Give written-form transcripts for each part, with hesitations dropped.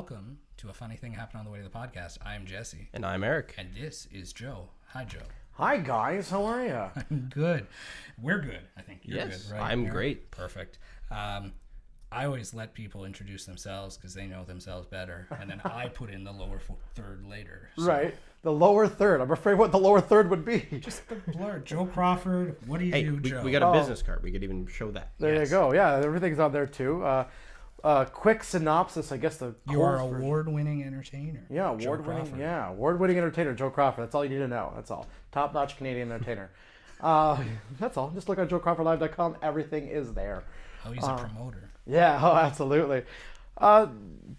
welcome to A Funny Thing Happened on the Way to the Podcast. I'm Jesse. And I'm Eric. And this is Joe. Hi, Joe. Hi, guys. How are you? I'm good. We're good, I think. You're Yes, good, right? I'm Eric? great. Perfect. I always let people introduce themselves because they know themselves better, and then I put in the lower third later. So. Right. The lower third. I'm afraid what the lower third would be. Just the blur. Joe Crawford. What do you do, Joe? We got a business card. We could even show that. There you go. Yeah, everything's on there too. Quick synopsis, I guess. You are award-winning entertainer. Yeah, award-winning. Yeah, award-winning entertainer, Joe Crawford. That's all you need to know. That's all. Top-notch Canadian entertainer. That's all. Just look at joecrawfordlive.com. Everything is there. Oh, he's a promoter. Yeah. Oh, absolutely.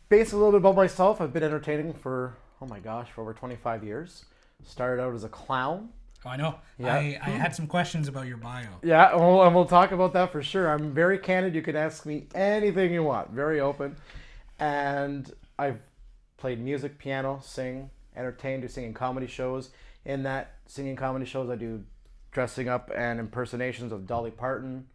Basically, a little bit about myself. I've been entertaining for over 25 years. Started out as a clown. Oh, I know. Yeah. I had some questions about your bio. Yeah, and we'll talk about that for sure. I'm very candid. You can ask me anything you want. Very open. And I've played music, piano, sing, entertained, do singing comedy shows. In that singing comedy shows, I do dressing up and impersonations of Dolly Parton,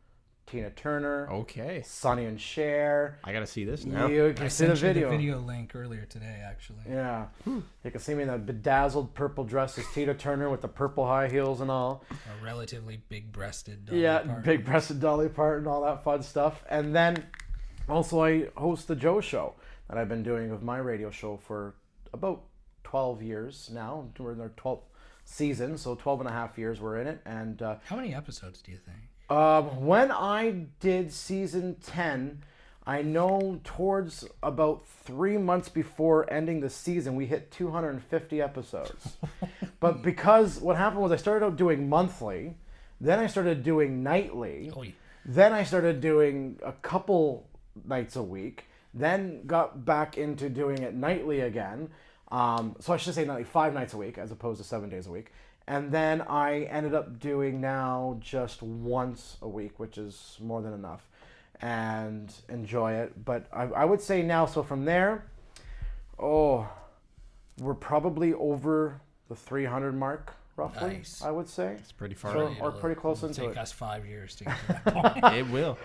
Tina Turner, Okay. Sonny and Cher. I got to see this now. You can see the video. I sent you the video link earlier today, actually. Yeah. You can see me in that bedazzled purple dress as Tina Turner with the purple high heels and all. A relatively big-breasted Dolly Parton. Big-breasted Dolly Parton, all that fun stuff. And then also I host the Joe Show that I've been doing with my radio show for about 12 years now. We're in our 12th season, so 12 and a half years we're in it. And how many episodes do you think? When I did season 10, I know towards about 3 months before ending the season, we hit 250 episodes. But because what happened was I started out doing monthly, then I started doing nightly, then I started doing a couple nights a week, then got back into doing it nightly again. So I should say nightly 5 nights a week as opposed to 7 days a week. And then I ended up doing now just once a week, which is more than enough, and enjoy it. But I would say now, so from there, we're probably over the 300 mark, roughly, nice. I would say. It's pretty far. So, or pretty close into it. It'll take us 5 years to get to that point. It will.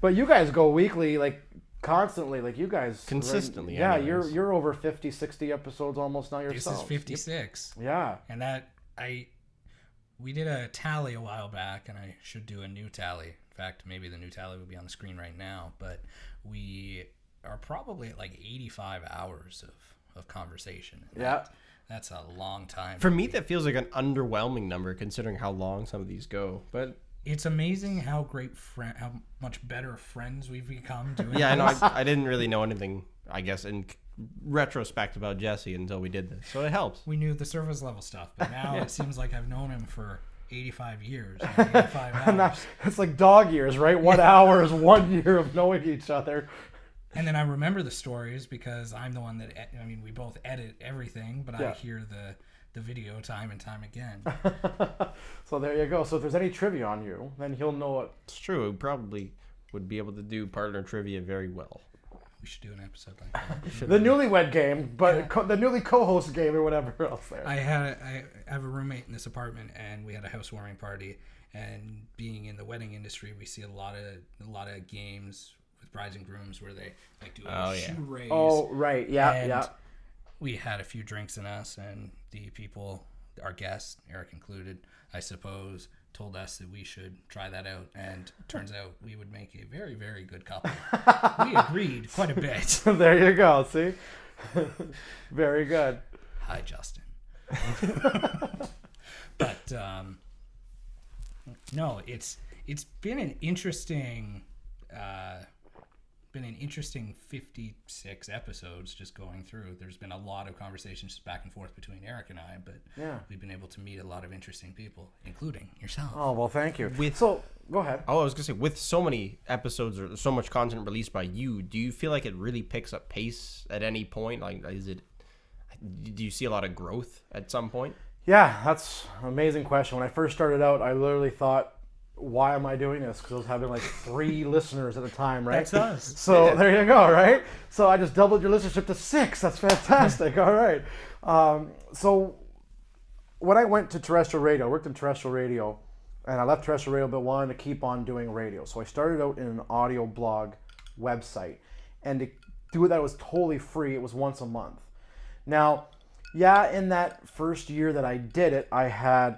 But you guys go weekly, like constantly, like you guys. Consistently, Yeah, anyways. you're over 50, 60 episodes almost now yourself. This is 56. Yeah. And we did a tally a while back, and I should do a new tally. In fact, maybe the new tally will be on the screen right now, but we are probably at like 85 hours of conversation. And that's a long time. For me, that feels like an underwhelming number considering how long some of these go. But it's amazing how how much better friends we've become doing yeah, I know. this. I didn't really know anything, I guess, in retrospect about Jesse until we did this. So it helps. We knew the surface level stuff, but now it seems like I've known him for 85 years. 85 hours. It's like dog years, right? 1 hour is 1 year of knowing each other. And then I remember the stories because I'm the one that, we both edit everything, but I hear the video time and time again. So there you go. So if there's any trivia on you, then he'll know it. It's true. We probably would be able to do partner trivia very well. We should do an episode like that. The newlywed game, but the newly co-host game or whatever else there. I have a roommate in this apartment, and we had a housewarming party. And being in the wedding industry, we see a lot of games with brides and grooms where they like do a shoe raise. Oh, right, yeah. We had a few drinks in us, and the people, our guests, Eric included, I suppose, told us that we should try that out, and turns out we would make a very, very good couple. We agreed quite a bit. There you go, see? Very good. Hi, Justin. But no, it's been an interesting 56 episodes just going through. There's been a lot of conversations back and forth between Eric and I, but we've been able to meet a lot of interesting people, including yourself. Oh, well, thank you. So, go ahead. Oh, I was going to say, with so many episodes or so much content released by you, do you feel like it really picks up pace at any point? Like, do you see a lot of growth at some point? Yeah, that's an amazing question. When I first started out, I literally thought, why am I doing this? Because I was having like 3 listeners at the time, right? That's us. So there you go, right? So I just doubled your listenership to 6. That's fantastic. All right. So when I went to terrestrial radio, I worked in terrestrial radio, and I left terrestrial radio but wanted to keep on doing radio. So I started out in an audio blog website. And do it that was totally free. It was once a month. Now, yeah, in that first year that I did it, I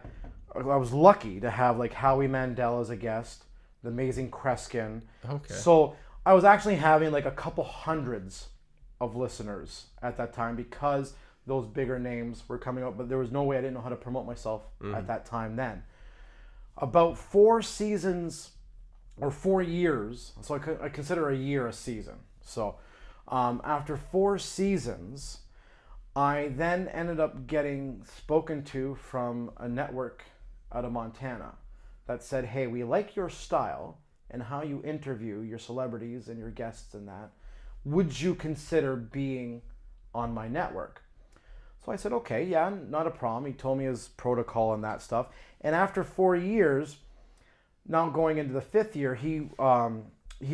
was lucky to have like Howie Mandel as a guest, the amazing Kreskin. Okay. So I was actually having like a couple hundreds of listeners at that time because those bigger names were coming up, but there was no way I didn't know how to promote myself at that time then. About 4 seasons or 4 years, so I consider a year a season. So after 4 seasons, I then ended up getting spoken to from a network out of Montana that said, hey, we like your style and how you interview your celebrities and your guests and that. Would you consider being on my network? So I said, okay, yeah, not a problem. He told me his protocol and that stuff. And after 4 years, now going into the 5th year, he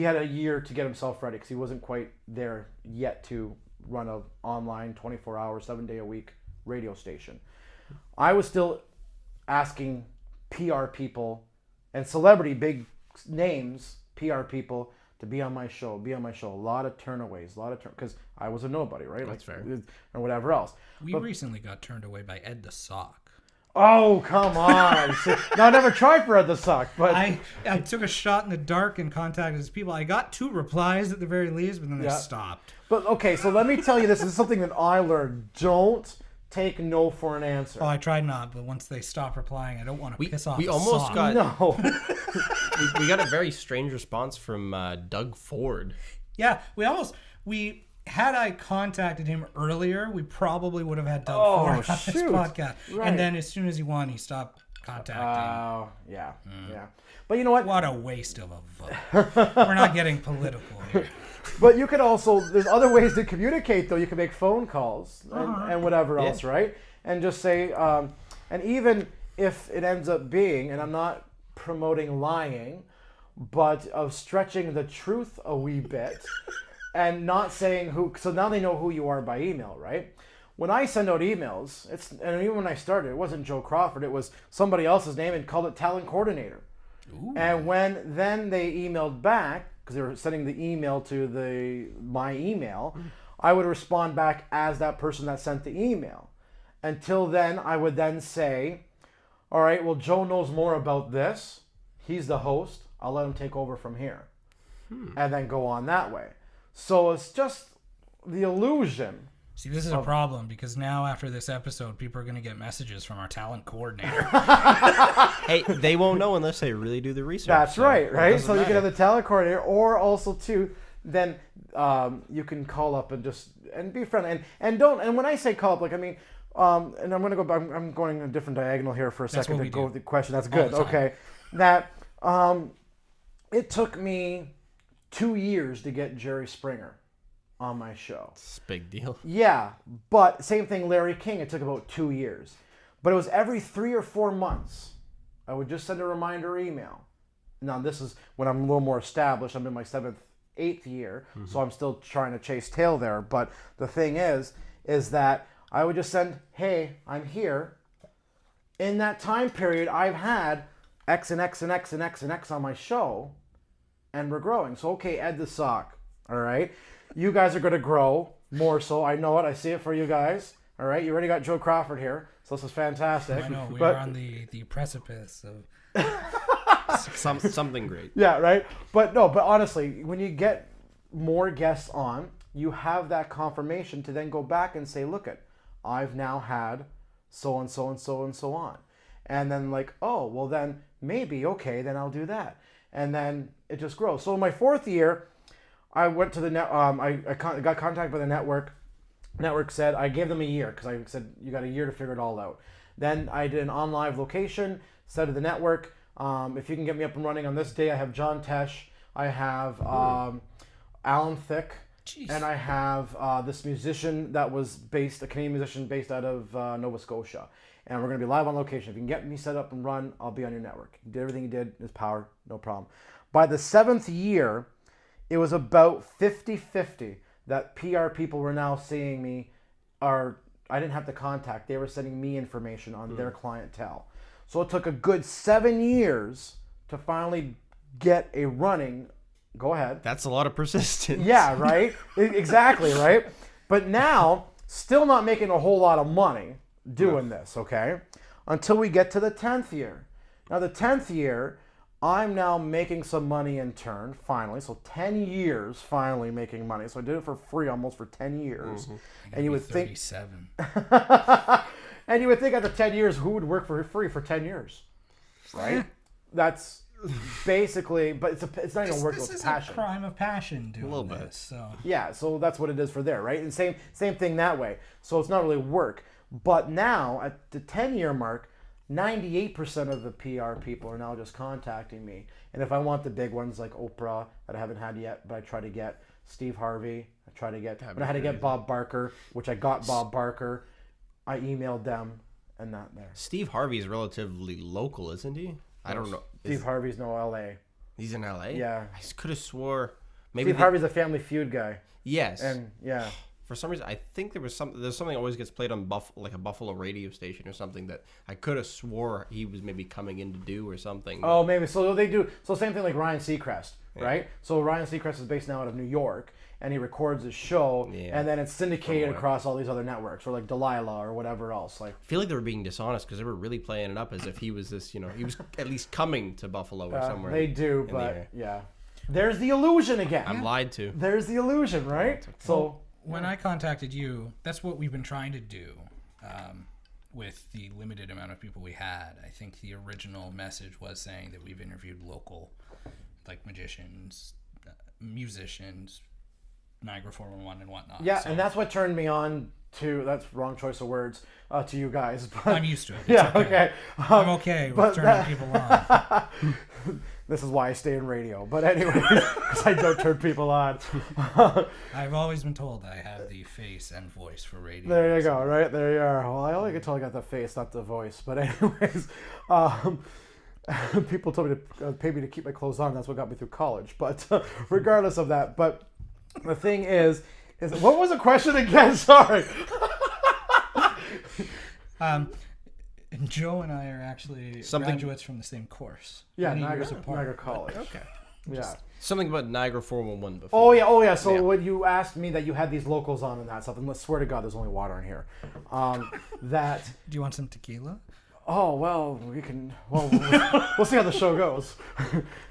had a year to get himself ready because he wasn't quite there yet to run an online 24-hour, 7-day-a-week radio station. I was still asking PR people and celebrity big names, PR people, to be on my show. A lot of turnaways, because I was a nobody, right? That's fair. Or whatever else. We recently got turned away by Ed the Sock. Oh, come on. No, I never tried for Ed the Sock, but I took a shot in the dark and contacted his people. I got 2 replies at the very least, but then they stopped. But okay, so let me tell you this is something that I learned. Don't take no for an answer. Oh, I tried not, but once they stop replying, I don't want to piss off. We the almost sock. got No. we got a very strange response from Doug Ford. Yeah, had I contacted him earlier, we probably would have had Doug Ford on this podcast. Right. And then as soon as he won, he stopped contacting. Oh, yeah. But you know what? What a waste of a vote. We're not getting political here. But you could also, there's other ways to communicate, though. You can make phone calls and whatever else, right? And just say, and even if it ends up being, and I'm not promoting lying, but of stretching the truth a wee bit and not saying who, so now they know who you are by email, right? When I send out emails, and even when I started, it wasn't Joe Crawford, it was somebody else's name and called it talent coordinator. Ooh. And when then they emailed back, because they were sending the email to my email, I would respond back as that person that sent the email. Until then, I would then say, all right, well, Joe knows more about this. He's the host. I'll let him take over from here. And then go on that way. So it's just the illusion. See, this is a problem because now after this episode, people are going to get messages from our talent coordinator. Hey, they won't know unless they really do the research. That's right? So matter. you can have the talent coordinator, or also too, then you can call up and be friendly and when I say call up, like I mean, and I'm going to go back. I'm going a different diagonal here for a second to go with the question. That's good. Okay, that it took me 2 years to get Jerry Springer on my show. It's a big deal. Yeah, but same thing, Larry King, it took about 2 years. But it was every 3 or 4 months. I would just send a reminder email. Now this is when I'm a little more established. I'm in my 7th, 8th year, so I'm still trying to chase tail there. But the thing is that I would just send, hey, I'm here. In that time period, I've had X and X and X and X and X on my show, and we're growing. So okay, Ed the Sock, all right? You guys are going to grow more so. I know it. I see it for you guys. All right. You already got Joe Crawford here. So this is fantastic. I know. We are on the precipice of something great. Yeah, right? But honestly, when you get more guests on, you have that confirmation to then go back and say, look, I've now had so and so and so and so on. And then like, oh, well then maybe, okay, then I'll do that. And then it just grows. So in my 4th year, I went to the net. I got contacted by the network. Network said I gave them a year because I said you got a year to figure it all out. Then I did an on live location. Said to the network, if you can get me up and running on this day, I have John Tesh, I have Alan Thicke, and I have this musician that was a Canadian musician based out of Nova Scotia. And we're going to be live on location. If you can get me set up and run, I'll be on your network. He did everything he did in his power, no problem. By the 7th year, it was about 50-50 that PR people were now seeing me, I didn't have to contact. They were sending me information on their clientele. So it took a good 7 years to finally get a running Go ahead. That's a lot of persistence. Yeah, right? Exactly, right? But now, still not making a whole lot of money doing this, okay? Until we get to the 10th year. Now, the 10th year, I'm now making some money in turn, finally. So 10 years finally making money. So I did it for free almost for 10 years. And you would think 37. and you would think after 10 years, who would work for free for 10 years? Right? That's basically, but it's not even work with passion. This is a crime of passion doing A little this. bit. So Yeah, so that's what it is for there, right? And same thing that way. So it's not really work. But now, at the 10-year mark, 98% of the PR people are now just contacting me. And if I want the big ones like Oprah that I haven't had yet, but I try to get Steve Harvey, when I had to get Bob Barker, which I got Bob Barker, I emailed them and that there. Steve Harvey is relatively local, isn't he? I don't know. Steve Harvey's no LA. He's in LA? Yeah. I could have swore maybe Steve Harvey's a Family Feud guy. Yes. And yeah. For some reason, I think there's something that always gets played on like a Buffalo radio station or something that I could have swore he was maybe coming in to do or something. Oh, maybe. So they do. So same thing like Ryan Seacrest, right? So Ryan Seacrest is based now out of New York, and he records his show, and then it's syndicated across all these other networks, or like Delilah or whatever else. Like, I feel like they were being dishonest because they were really playing it up as if he was this, he was at least coming to Buffalo or somewhere. they do, but yeah. There's the illusion again. I'm lied to. There's the illusion, right? So when I contacted you, that's what we've been trying to do with the limited amount of people we had. I think the original message was saying that we've interviewed local, like magicians, musicians, Niagara 411 and whatnot. yeah, So and that's what turned me on to. That's wrong choice of words to you guys. But, I'm used to it. It's yeah, okay. I'm okay with turning people on. This is why I stay in radio. But anyway, because I don't turn people on. I've always been told I have the face and voice for radio. There you go, right? There you are. Well, I only can tell I got the face, not the voice. But anyways, people told me to pay me to keep my clothes on. That's what got me through college. But regardless of that, but the thing is what was the question again? Sorry. Joe and I are actually graduates from the same course. Yeah, Many years Niagara, apart. Niagara College. Okay. Yeah. Something about Niagara 411 before. Oh yeah. So when you asked me that you had these locals on and that stuff, and I swear to God, there's only water in here. That. Do you want some tequila? Oh well, we can. Well, we'll see how the show goes.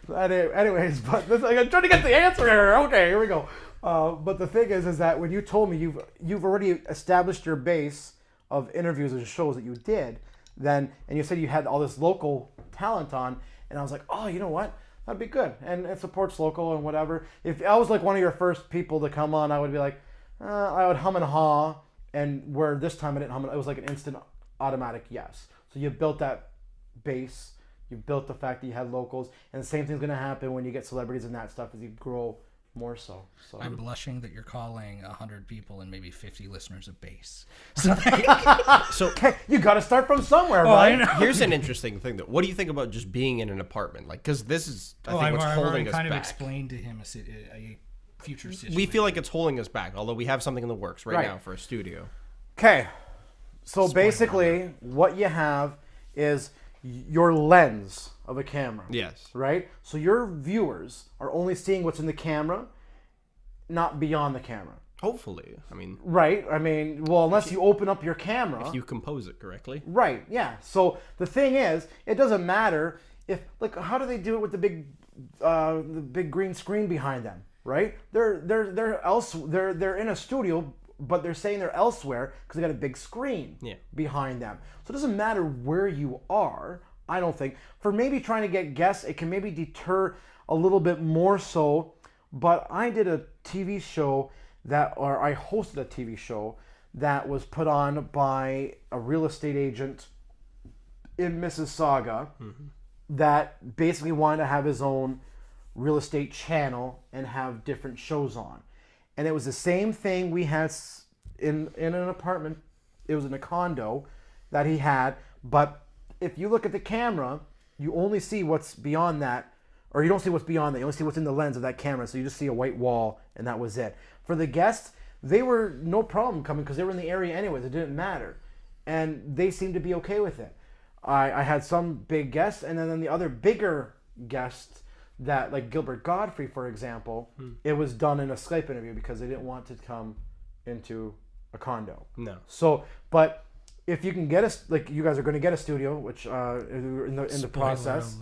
Anyways, but I'm trying to get the answer here. Okay, here we go. But the thing is that when you told me you've already established your base of interviews and shows that you did, and you said you had all this local talent on, and I was like, oh, you know what? That'd be good, and it supports local and whatever. If I was like one of your first people to come on, I would be like, I would hum and haw, and where this time I didn't hum, it was like an instant automatic yes. So you built that base, you built the fact that you had locals, and the same thing's gonna happen when you get celebrities and that stuff as you grow more so. I'm blushing that you're calling 100 people and maybe 50 listeners a base. So you got to start from somewhere, right? I know. Here's an interesting thing, though. What do you think about just being in an apartment? Like, because this is, I think, what's I've holding already us kind of back. explained to him a future situation. We feel like it's holding us back, although we have something in the works right now for a studio. Okay. So basically, what you have is your lens of a camera. Yes. Right? So your viewers are only seeing what's in the camera, not beyond the camera. Hopefully. I mean... Right? I mean, well, unless you open up your camera. If you compose it correctly. Right, yeah. So the thing is, it doesn't matter if, like, how do they do it with the big green screen behind them, right? They're in a studio, but they're saying they're elsewhere because they got a big screen behind them. So it doesn't matter where you are, I don't think. For maybe trying to get guests, it can maybe deter a little bit more so. But I did a TV show I hosted a TV show that was put on by a real estate agent in Mississauga that basically wanted to have his own real estate channel and have different shows on. And it was the same thing we had in an apartment. It was in a condo that he had. But if you look at the camera, you only see what's beyond that. Or you don't see what's beyond that. You only see what's in the lens of that camera. So you just see a white wall, and that was it. For the guests, they were no problem coming because they were in the area anyways. It didn't matter. And they seemed to be okay with it. I had some big guests, and then the other bigger guests that, like Gilbert Godfrey, for example, it was done in a Skype interview because they didn't want to come into a condo. No. So, but if you can get us, like you guys are going to get a studio, which in the process.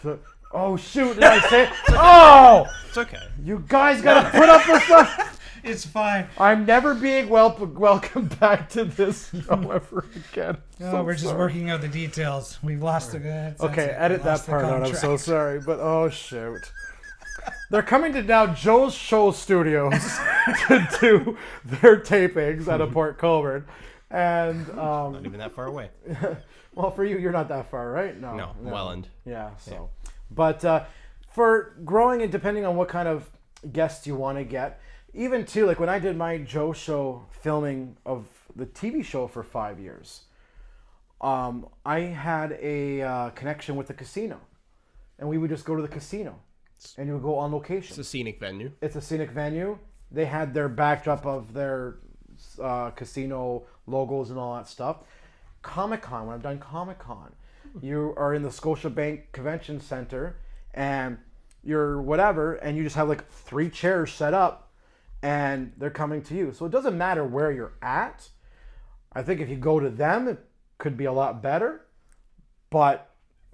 So, oh shoot! Did I say? Oh, It's okay. you guys got to put up with stuff. It's fine. I'm never being welcome back to this show ever again. No, So we're just sorry. working out the details. We've lost the good. Okay, edit that part out. I'm so contract. sorry, but oh shoot. They're coming to now Joe's Show Studios to do their tapings out of Port Colborne. And Not even that far away. well, for you, you're not that far, right? No, Welland. Yeah. So, but for growing and depending on what kind of guests you want to get, even too, like when I did my Joe Show filming of the TV show for 5 years, I had a connection with the casino, and we would just go to the casino, and you would go on location. It's a scenic venue. It's a scenic venue. They had their backdrop of their casino logos and all that stuff. Comic-Con, when I've done Comic-Con, you are in the Scotiabank Convention Center and you're whatever, and you just have like 3 chairs set up and they're coming to you. So it doesn't matter where you're at. I think if you go to them, it could be a lot better. But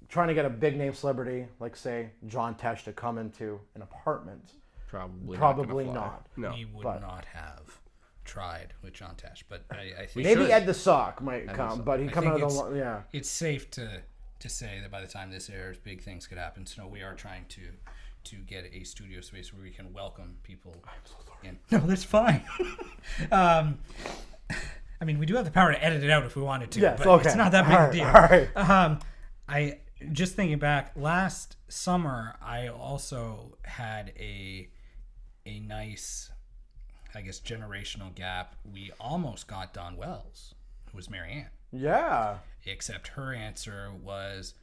trying to get a big name celebrity, like say John Tesh, to come into an apartment, Probably probably not. not. No. We would but- not have tried with John Tesh, but I think Maybe should. Ed the Sock might the come, Sock. but he I come think out of it's- the yeah. it's safe to say that by the time this airs, big things could happen. So we are trying to get a studio space where we can welcome people. I'm so sorry. In. No, that's fine. I mean, we do have the power to edit it out if we wanted to, Yes, but okay. it's not that big All a deal. right, all right. I just thinking back last summer, I also had a nice, I guess, generational gap. We almost got Dawn Wells, who was Marianne, Yeah. except her answer was,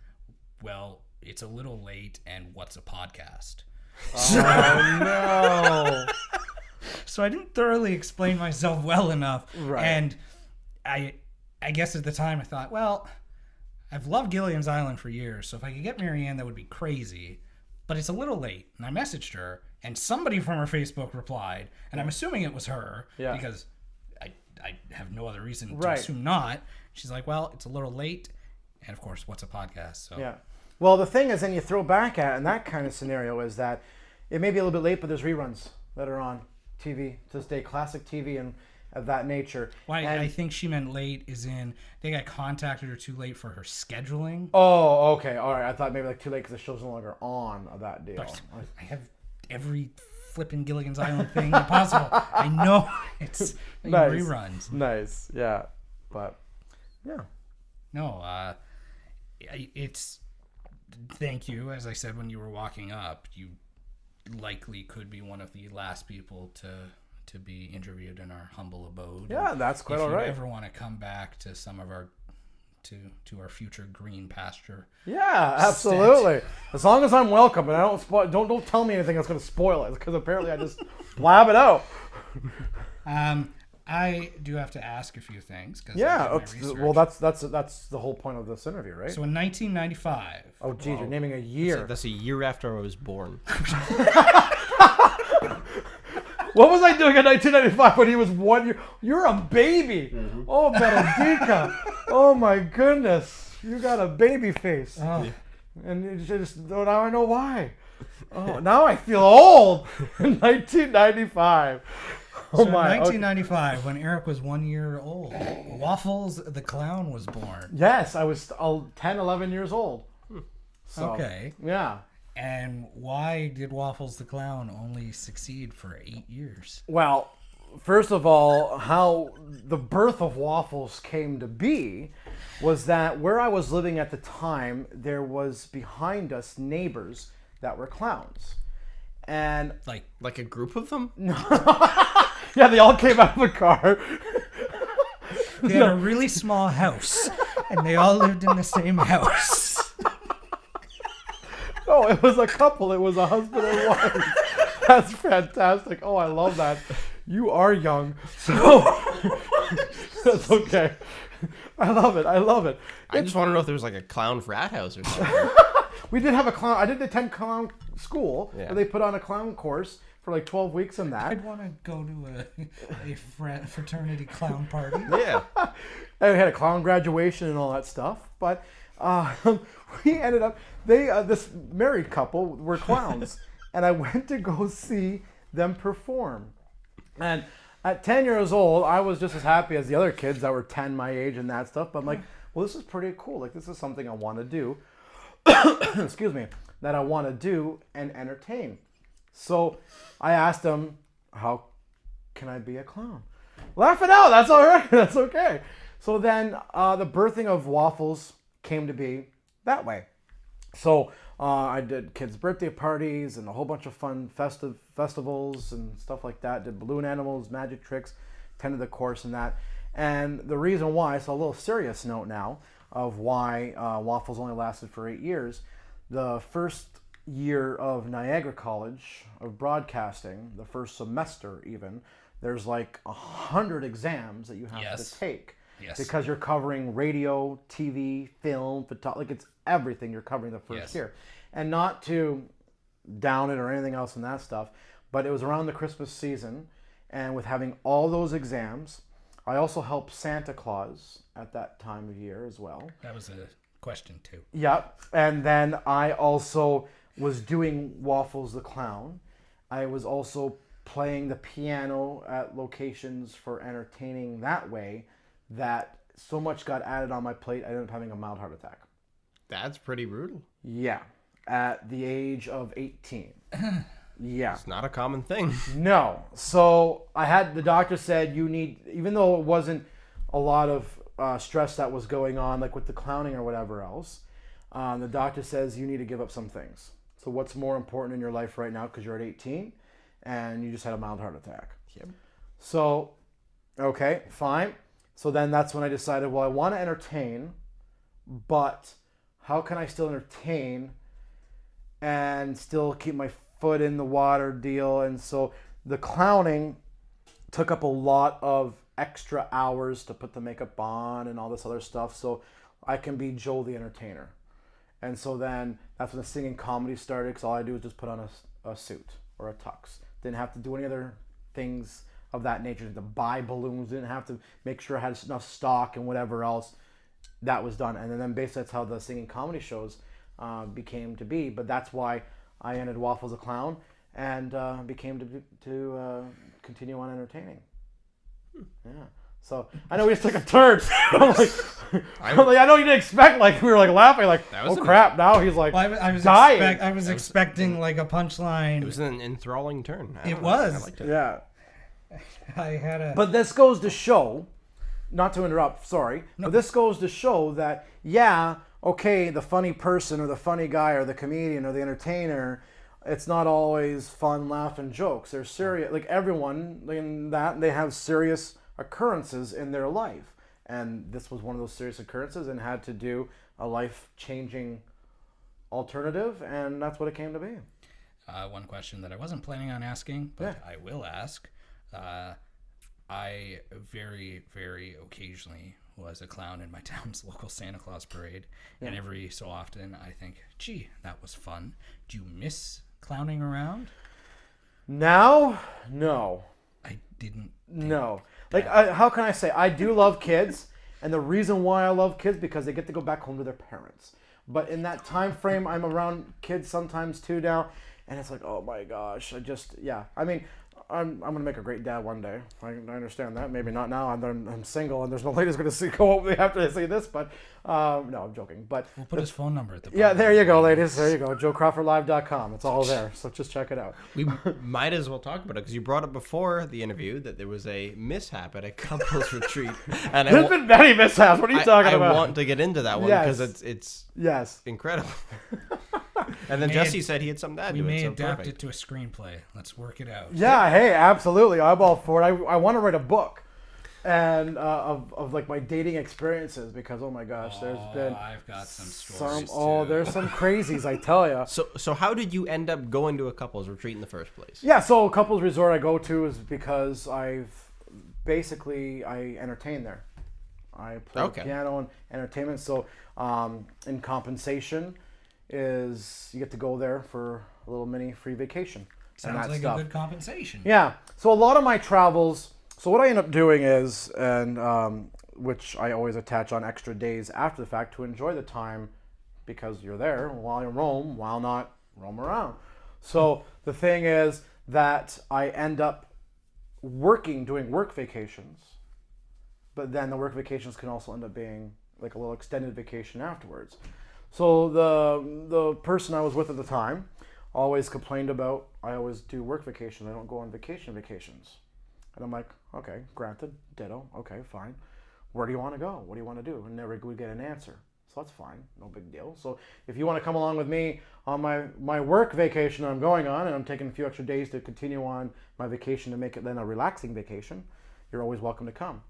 "Well, it's a little late, and what's a podcast?" Oh no. So I didn't thoroughly explain myself well enough, Right. and I guess at the time I thought, well, I've loved Gilligan's Island for years, so if I could get Marianne, that would be crazy. But it's a little late, and I messaged her, and somebody from her Facebook replied, and I'm assuming it was her, Yeah. because I have no other reason to Right. assume not. She's like, well, it's a little late, and of course, what's a podcast? So Yeah. Well, the thing is, then you throw back at in that kind of scenario is that it may be a little bit late, but there's reruns that are on TV to this day, classic TV and of that nature. why And- I think she meant late is in they got contacted her too late for her scheduling. Oh, okay, all right. I thought maybe like too late because the show's no longer on that deal. I have every flipping Gilligan's Island thing possible. I know it's Nice. reruns. Nice, yeah, but yeah. No, it's thank you. As I said when you were walking up, you likely could be one of the last people to be interviewed in our humble abode. Yeah, that's quite if all you right. ever want to come back to some of our to our future green pasture, Yeah, absolutely. As long as I'm welcome and I don't spoil, don't tell me anything that's going to spoil it because apparently I just blab it out. I do have to ask a few things. Cause Yeah, I did my well, research. that's the whole point of this interview, right? So in 1995. Oh, geez, you're naming a year. That's a year after I was born. What was I doing in 1995 when he was 1 year? You're a baby. Oh, Benedica. Oh my goodness, you got a baby face. Oh, And you just now I know why. Oh, now I feel old. In 1995. Oh so in my. 1995, when Eric was 1 year old, Waffles the Clown was born. Yes, I was 10, 11 years old. So, Okay. Yeah. And why did Waffles the Clown only succeed for 8 years? Well, first of all, how the birth of Waffles came to be was that where I was living at the time, there was behind us neighbors that were clowns. And Like a group of them? yeah, they all came out of a car. They had a really small house, and they all lived in the same house. No, it was a couple. It was a husband and wife. That's fantastic. Oh, I love that. You are young. So that's okay. I love it. I love it. I just want to know if there was like a clown frat house or something. we did have a clown. I did attend clown school Yeah. where they put on a clown course for like 12 weeks in that. I'd want to go to a fraternity clown party. Yeah. And we had a clown graduation and all that stuff. But we ended up, this married couple were clowns. And I went to go see them perform. And at 10 years old, I was just as happy as the other kids that were 10 my age and that stuff. But I'm like, well, this is pretty cool. Like, this is something I want to do. Excuse me. That I want to do and entertain. So I asked them, how can I be a clown? Laugh it out. That's all right. That's okay. So then the birthing of Waffles came to be that way. So I did kids' birthday parties and a whole bunch of fun festivals and stuff like that. Did balloon animals, magic tricks, attended the course and that. And the reason why, so a little serious note now of why Waffles only lasted for 8 years. The first year of Niagara College of Broadcasting, the first semester even, there's like 100 exams that you have to take. Yes. Because you're covering radio, TV, film, like it's everything you're covering the first year. And not to down it or anything else in that stuff, but it was around the Christmas season, and with having all those exams, I also helped Santa Claus at that time of year as well. That was a question too. Yep. And then I also was doing Waffles the Clown. I was also playing the piano at locations for entertaining that way, that so much got added on my plate, I ended up having a mild heart attack. That's pretty brutal. Yeah. At the age of 18. Yeah. It's not a common thing. No. So the doctor said you need, even though it wasn't a lot of stress that was going on, like with the clowning or whatever else, the doctor says you need to give up some things. So what's more important in your life right now, because you're at 18 and you just had a mild heart attack. Yep. So, okay, fine. So then that's when I decided, well, I want to entertain, but how can I still entertain and still keep my foot in the water deal? And so the clowning took up a lot of extra hours to put the makeup on and all this other stuff, so I can be Joe the entertainer. And so then that's when the singing comedy started, because all I do is just put on a suit or a tux. Didn't have to do any other things of that nature. Didn't have to buy balloons, didn't have to make sure I had enough stock and whatever else. That was done. And then basically that's how the singing comedy shows became to be. But that's why I ended Waffles a Clown and became to continue on entertaining. Yeah. So I know we just took a turn. I know you didn't expect, like, we were like laughing, like, oh crap, now he's like dying. I was expecting like a punchline. It was an enthralling turn. It was. I liked it. Yeah. I had a. But this goes to show, not to interrupt, sorry, but this goes to show that, yeah, okay, the funny person or the funny guy or the comedian or the entertainer, it's not always fun, laughing jokes. They're serious, like everyone in that, they have serious occurrences in their life. And this was one of those serious occurrences and had to do a life-changing alternative, and that's what it came to be. One question that I wasn't planning on asking, but I will ask. I very, very occasionally was a clown in my town's local Santa Claus parade, and every so often I think, gee, that was fun. Do you miss clowning around? Now, no. I didn't. No. Like, how can I say? I do love kids, and the reason why I love kids because they get to go back home to their parents. But in that time frame, I'm around kids sometimes too now, and it's like, oh my gosh, I mean, I'm gonna make a great dad one day. I understand that. Maybe not now. I'm single, and there's no ladies gonna go up after they see this. But no, I'm joking. But we'll put his phone number at the bottom. Yeah, there you go, ladies. There you go. JoeCrawfordLive.com. It's all there. So just check it out. We might as well talk about it because you brought up before the interview that there was a mishap at a couples retreat, and there's been many mishaps. What are you talking about? I want to get into that one because it's incredible. And then Jesse said he had something to add to it. We may adapt it to a screenplay. Let's work it out. Yeah, hey, absolutely. I'm all for it. I want to write a book and of like my dating experiences because, oh my gosh, I've got some stories there's some crazies, I tell you. So how did you end up going to a couples retreat in the first place? Yeah, so a couples resort I go to is because I entertain there. I play piano and entertainment. So in compensation, is you get to go there for a little mini free vacation. and Sounds that like stuff. a good compensation. Yeah. So a lot of my travels. So what I end up doing is, and which I always attach on extra days after the fact to enjoy the time, because you're there while you roam, while not roam around. So the thing is that I end up doing work vacations, but then the work vacations can also end up being like a little extended vacation afterwards. So the person I was with at the time always complained about, I always do work vacations, I don't go on vacations. And I'm like, okay, granted, ditto, okay, fine. Where do you want to go? What do you want to do? And never would get an answer. So that's fine, no big deal. So if you want to come along with me on my work vacation I'm going on, and I'm taking a few extra days to continue on my vacation to make it then a relaxing vacation, you're always welcome to come.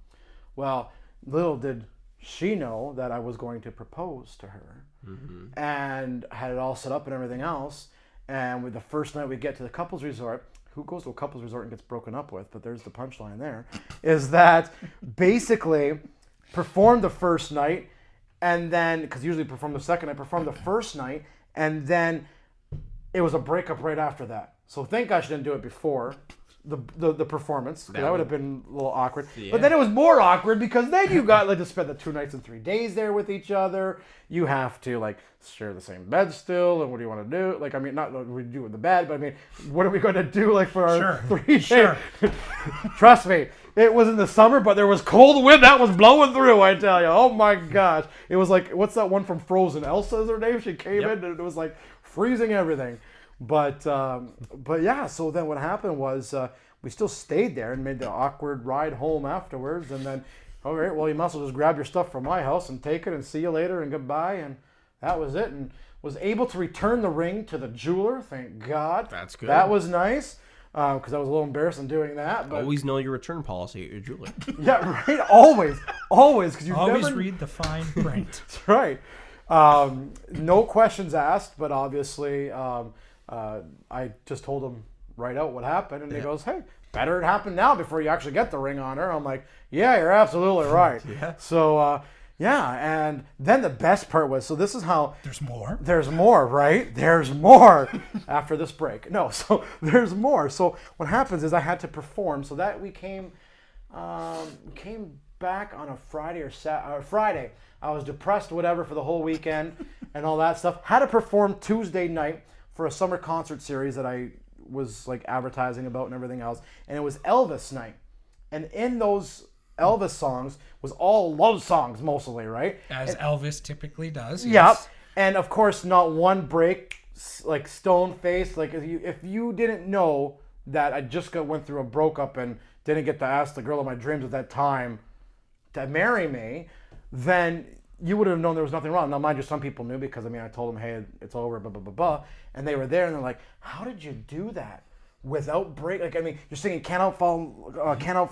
Well, little did she know that I was going to propose to her, and had it all set up and everything else. And with the first night we get to the couples resort, who goes to a couples resort and gets broken up with? But there's the punchline there, is that basically performed the first night, and then, because usually perform the second night, performed the first night, and then it was a breakup right after that. So thank God she didn't do it before the performance, because that would have been a little awkward. Yeah. But then it was more awkward because then you got like to spend the 2 nights and 3 days there with each other. You have to like share the same bed still, and what do you want to do? Like, I mean, not what we do in the bed, but I mean, what are we going to do like for our 3 days? Sure. Trust me, it was in the summer, but there was cold wind that was blowing through, I tell you. Oh my gosh. It was like, what's that one from Frozen? Elsa's her name? She came in and it was like freezing everything. But yeah, so then what happened was we still stayed there and made the awkward ride home afterwards. And then, all right, well, you must as well just grab your stuff from my house and take it and see you later and goodbye. And that was it. And was able to return the ring to the jeweler, thank God. That's good. That was nice, because I was a little embarrassed in doing that. But always know your return policy at your jeweler. Yeah, right. Always, because you always never read the fine print. That's right. No questions asked, but obviously, I just told him right out what happened, and he goes, "Hey, better it happen now before you actually get the ring on her." I'm like, "Yeah, you're absolutely right." Yeah. So, yeah, and then the best part was, so this is how There's more, right? There's more after this break. No, so there's more. So what happens is I had to perform. So that we came back on a Friday or Friday. I was depressed, whatever, for the whole weekend and all that stuff. Had to perform Tuesday night for a summer concert series that I was like advertising about and everything else. And it was Elvis night. And in those Elvis songs was all love songs mostly, right? As Elvis typically does. Yep. Yes. And of course, not one break, like stone face. Like if you didn't know that I just went through a breakup and didn't get to ask the girl of my dreams at that time to marry me, then you would have known there was nothing wrong. Now, mind you, some people knew, because I mean, I told them, hey, it's over, blah, blah, blah, blah. And they were there and they're like, how did you do that without break? Like, I mean, you're singing Can't Help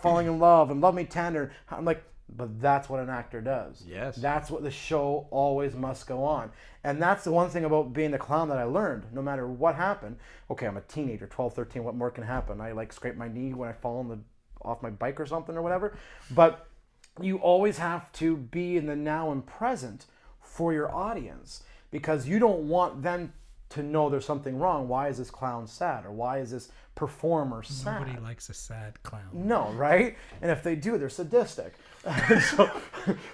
Falling in Love and Love Me Tender. I'm like, but that's what an actor does. Yes. That's what the show always must go on. And that's the one thing about being the clown that I learned. No matter what happened, okay, I'm a teenager, 12, 13, what more can happen? I like scrape my knee when I fall off my bike or something or whatever. But you always have to be in the now and present for your audience, because you don't want them to know there's something wrong. Why is this clown sad? Or why is this performer sad? Nobody likes a sad clown. No, right? And if they do, they're sadistic. So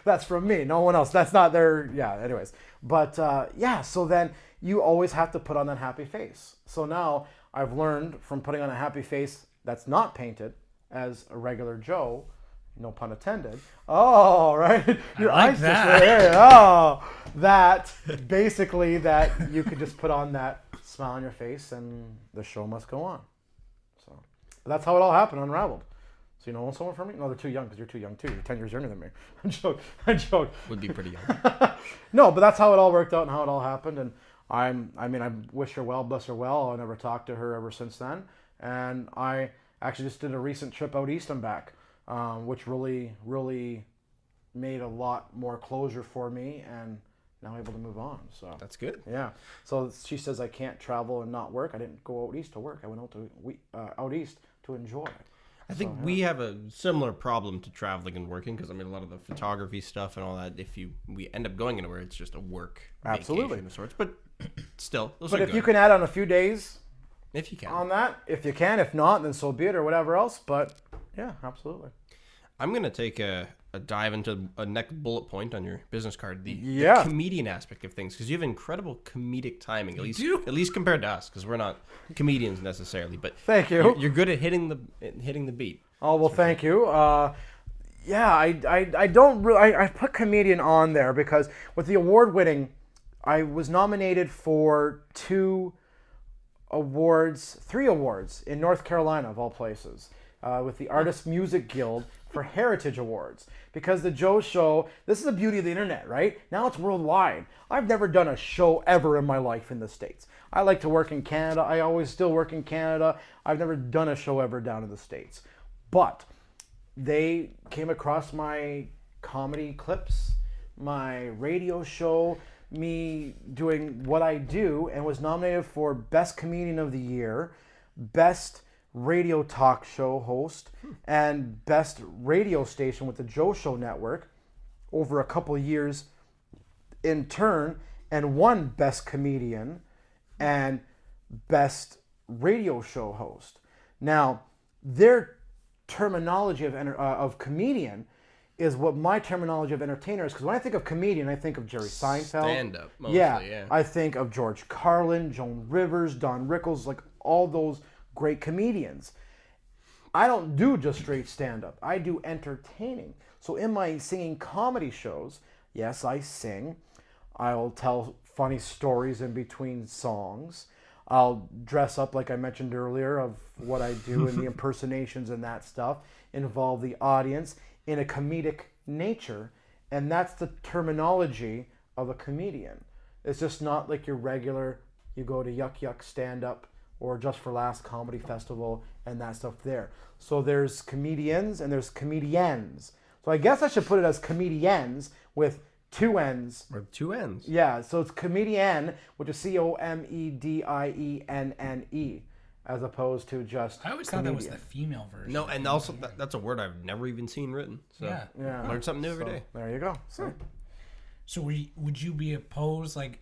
that's from me. No one else. That's not their, yeah, anyways. But yeah, so then you always have to put on that happy face. So now I've learned from putting on a happy face that's not painted as a regular Joe, no pun intended. Oh, right. Your I like eyes that. just right there. Oh, that basically that you could just put on that smile on your face and the show must go on. So but that's how it all happened, Unraveled. So you know someone from me? No, they're too young, because you're too young too. You're 10 years younger than me. I joke. Would be pretty young. No, but that's how it all worked out and how it all happened. And I wish her well, bless her well. I never talked to her ever since then. And I actually just did a recent trip out east and back. Which really, really made a lot more closure for me, and now able to move on. So That's good. yeah. So she says I can't travel and not work. I didn't go out east to work. I went out east to enjoy. I think we have a similar problem to traveling and working, because I mean, a lot of the photography stuff and all that, we end up going anywhere, it's just a work Absolutely. vacation of sorts. But still, those But are if good. you can add on a few days If you can. on that, if you can, if not, then so be it, or whatever else. But yeah, absolutely. I'm going to take a dive into a next bullet point on your business card, the comedian aspect of things, because you have incredible comedic timing, at least compared to us, because we're not comedians necessarily. But thank you. You're good at hitting the beat. Oh well, thank you. Yeah, I don't really. I put comedian on there because with the award winning, I was nominated for 3 awards in North Carolina of all places, with the Artist Music Guild for Heritage Awards. Because the Joe Show, this is the beauty of the internet, right? Now it's worldwide. I've never done a show ever in my life in the States. I like to work in Canada. I always still work in Canada. I've never done a show ever down in the States. But they came across my comedy clips, my radio show, me doing what I do, and was nominated for Best Comedian of the Year, Best Radio Talk Show Host, and Best Radio Station with the Joe Show Network over a couple of years in turn, and won Best Comedian and Best Radio Show Host. Now, their terminology of comedian is what my terminology of entertainer is, because when I think of comedian, I think of Jerry Seinfeld. Stand-up, mostly, yeah. I think of George Carlin, Joan Rivers, Don Rickles, like all those great comedians. I don't do just straight stand-up. I do entertaining. So in my singing comedy shows, yes, I sing. I'll tell funny stories in between songs. I'll dress up, like I mentioned earlier, of what I do in the impersonations and that stuff, involve the audience in a comedic nature, and that's the terminology of a comedian. It's just not like your regular, you go to Yuck Yuck stand-up or Just for Laughs Comedy Festival and that stuff there. So there's comedians and there's comediennes. So I guess I should put it as comediennes with 2 N's. Or 2 N's. Yeah, so it's comedienne, which is COMEDIENNE, as opposed to just I always comedian. thought that was the female version. No, and also that's a word I've never even seen written. So Yeah. learn something new every day. There you go. So would you be opposed, like,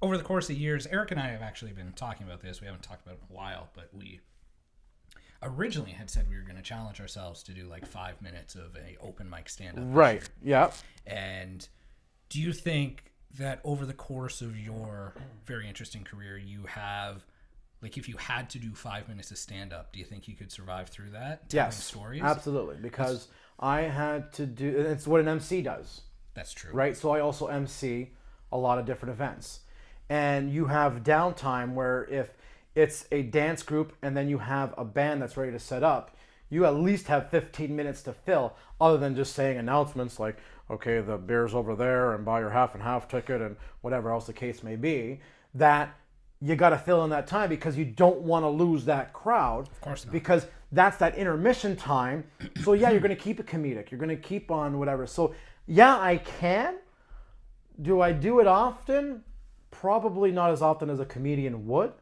over the course of years, Eric and I have actually been talking about this. We haven't talked about it in a while, but we originally had said we were going to challenge ourselves to do like 5 minutes of a open mic stand-up. Right, yeah. And do you think that over the course of your very interesting career, you have, like, if you had to do 5 minutes of stand-up, do you think you could survive through that? Telling stories? Absolutely, because I had to do, it's what an MC does. That's true. Right, so I also MC a lot of different events. And you have downtime where if it's a dance group and then you have a band that's ready to set up, you at least have 15 minutes to fill, other than just saying announcements like, okay, the beer's over there and buy your half and half ticket and whatever else the case may be, that you got to fill in that time because you don't want to lose that crowd. Of course not. Because that's that intermission time. So yeah, you're going to keep it comedic. You're going to keep on whatever. So yeah, I can. Do I do it often? Probably not as often as a comedian would.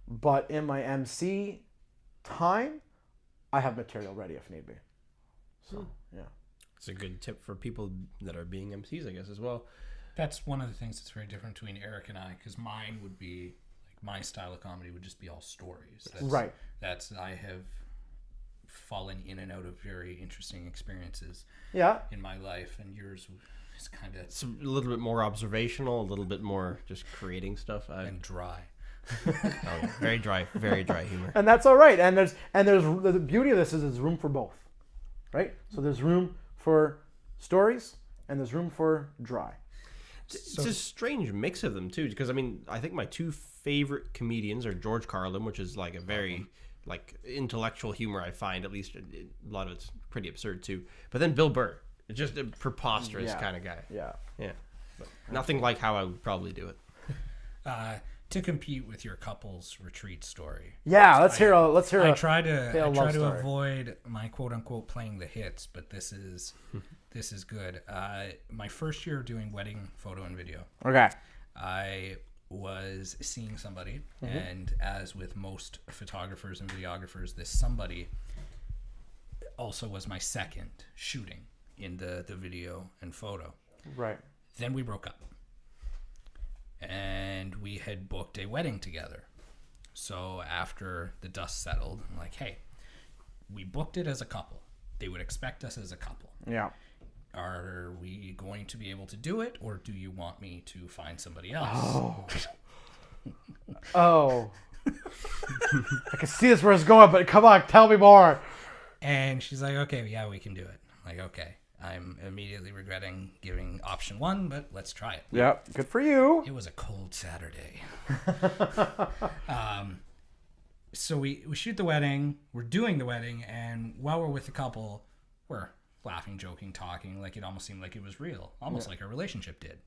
But in my MC time, I have material ready if need be. So, yeah. It's a good tip for people that are being MCs, I guess, as well. That's one of the things that's very different between Eric and I, because mine would be, like, my style of comedy would just be all stories. Right. I have fallen in and out of very interesting experiences in my life, and yours is kind of... It's a little bit more observational, a little bit more just creating stuff. And dry. Very dry humor. And that's all right. And there's the beauty of this is there's room for both, right? So there's room for stories and there's room for dry. It's a strange mix of them too, because I mean, I think my 2 favorite comedians are George Carlin, which is like a very like intellectual humor. I find, at least a lot of it's pretty absurd too. But then Bill Burr, it's just a preposterous kind of guy. Yeah. But nothing like how I would probably do it. To compete with your couple's retreat story. Yeah, let's hear a I try to story. avoid my quote unquote playing the hits, but this is good. My first year doing wedding photo and video. Okay. I was seeing somebody, and as with most photographers and videographers, this somebody also was my second shooting in the video and photo. Right. Then we broke up. and we had booked a wedding together. So after the dust settled, I'm like, hey, we booked it as a couple. They would expect us as a couple. Yeah. Are we going to be able to do it, or do you want me to find somebody else? Oh. I can see this where it's going, but come on, tell me more. And she's like, okay, yeah, we can do it. I'm like, okay. I'm immediately regretting giving option 1, but let's try it. Yep, good for you. It was a cold Saturday. So we shoot the wedding, we're doing the wedding, and while we're with the couple, we're laughing, joking, talking, like it almost seemed like it was real, almost like our relationship did.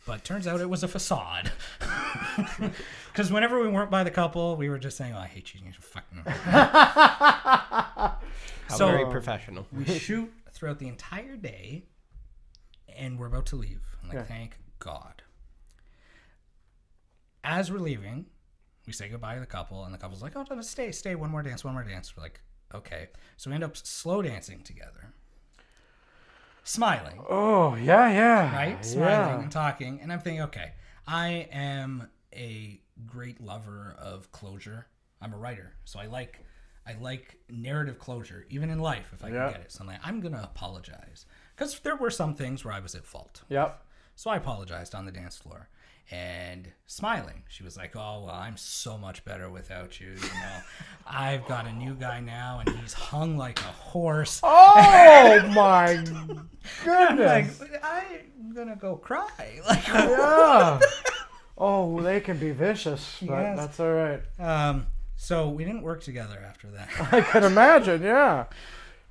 But turns out it was a facade. Because whenever we weren't by the couple, we were just saying, oh, I hate you. Fucking. How So, very professional. We shoot throughout the entire day, and we're about to leave. I'm like, thank God. As we're leaving, we say goodbye to the couple, and the couple's like, oh, no, stay, one more dance. We're like, okay. So we end up slow dancing together. Smiling. Oh, yeah. Right? Smiling and talking. And I'm thinking, okay, I am a great lover of closure. I'm a writer, so I like narrative closure, even in life, if I can get it. So I'm going to apologize. Because there were some things where I was at fault. Yep. So I apologized on the dance floor. And smiling, she was like, oh, well, I'm so much better without you. I've got a new guy now, and he's hung like a horse. Oh, my goodness. I'm going to go cry. Yeah. Oh, they can be vicious, but Yes. that's all right. So we didn't work together after that. I can imagine, yeah.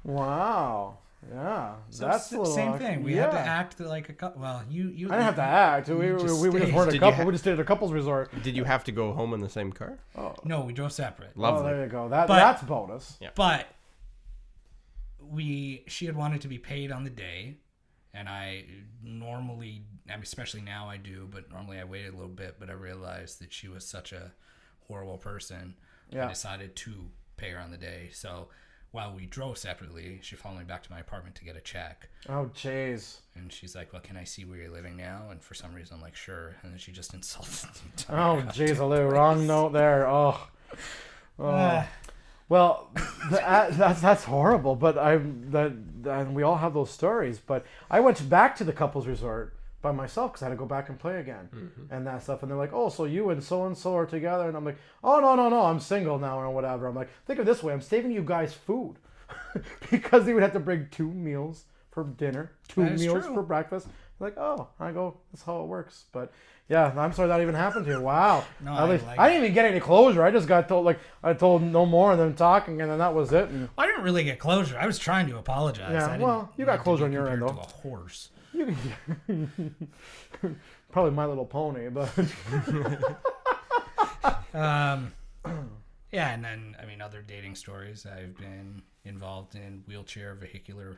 Wow. Yeah. So That's a little same awkward. thing. We had to act like a couple. Well, you. I didn't have to act. We just weren't a Did couple. you We just stayed at a couple's resort. Did you have to go home in the same car? No, we drove separate. Lovely. Oh, there you go. That's bonus. Yeah. But she had wanted to be paid on the day, and I normally, especially now I do, but normally I waited a little bit. But I realized that she was such a horrible person. I decided to pay her on the day. So while we drove separately, she followed me back to my apartment to get a check. Oh, jeez. And she's like, well, can I see where you're living now? And for some reason, I'm like, sure. And then she just insulted the entire Oh, jeez, Lou. Wrong note there. Oh. Well, that's horrible. But we all have those stories. But I went back to the couple's resort by myself because I had to go back and play again and that stuff. And they're like, oh, so you and so are together? And I'm like, oh, no, I'm single now or whatever. I'm like, think of it this way, I'm saving you guys food because they would have to bring 2 meals for dinner, 2 meals for breakfast. Like, oh, I go, that's how it works. But yeah, I'm sorry that even happened to you. Wow. No, I didn't even get any closure. I just got told, I told no more and then talking, and then that was it. And I didn't really get closure. I was trying to apologize. yeah, well, you got closure on your end, though. To a horse. Probably My Little Pony, but yeah, and then other dating stories. I've been involved in wheelchair vehicular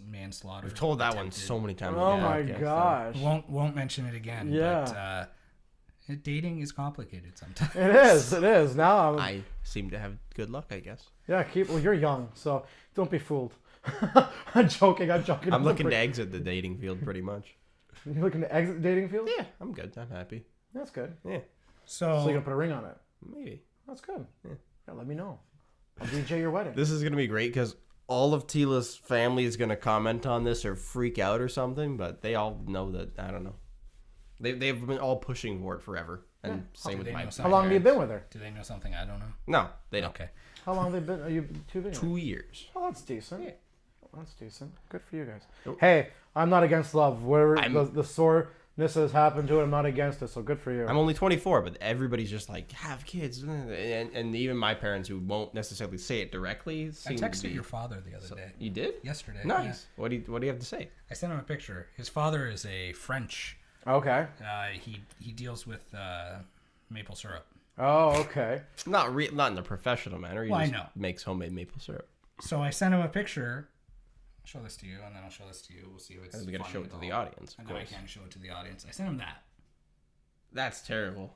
manslaughter. We've told that one so many times. oh my gosh, Won't mention it again. Yeah. But dating is complicated sometimes. it is. Now I seem to have good luck, I guess. yeah, well, you're young, so don't be fooled. I'm joking. I'm looking to exit the dating field pretty much. You're looking to exit the dating field? Yeah, I'm good. I'm happy. That's good. Yeah, So you're gonna put a ring on it? maybe. That's good. Yeah, let me know. I'll DJ your wedding. This is going to be great because all of Tila's family is going to comment on this or freak out or something, but they all know that, I don't know. They've been all pushing for it forever. And same with my parents. How long have you been with her? Do they know something I don't know? No, they don't. Okay. How long have they been? Are you 2 years? 2 years. Oh, that's decent. Yeah. That's decent. Good for you guys. Nope. Hey, I'm not against love. Where the soreness has happened to it, I'm not against it. So good for you. I'm only 24, but everybody's just like, have kids. And even my parents who won't necessarily say it directly. I texted your father the other day. You did? Yesterday. Nice. Yeah. What do you have to say? I sent him a picture. His father is a French. Okay. He deals with maple syrup. Oh, okay. Not in a professional manner. He Well, I just know. makes homemade maple syrup. So I sent him a picture. I'll show this to you, and then I'll show this to you. We'll see if it's And we got to funny show it at to all. the audience, of I know I course. can show it to the audience. I sent him that. That's terrible.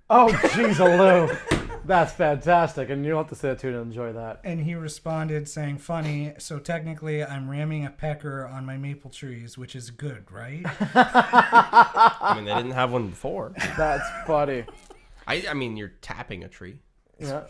Oh, jeez, Lou. That's fantastic, and you'll have to say that too to enjoy that. And he responded saying, funny, so technically I'm ramming a pecker on my maple trees, which is good, right? I mean, they didn't have one before. That's funny. I mean, you're tapping a tree. Yeah,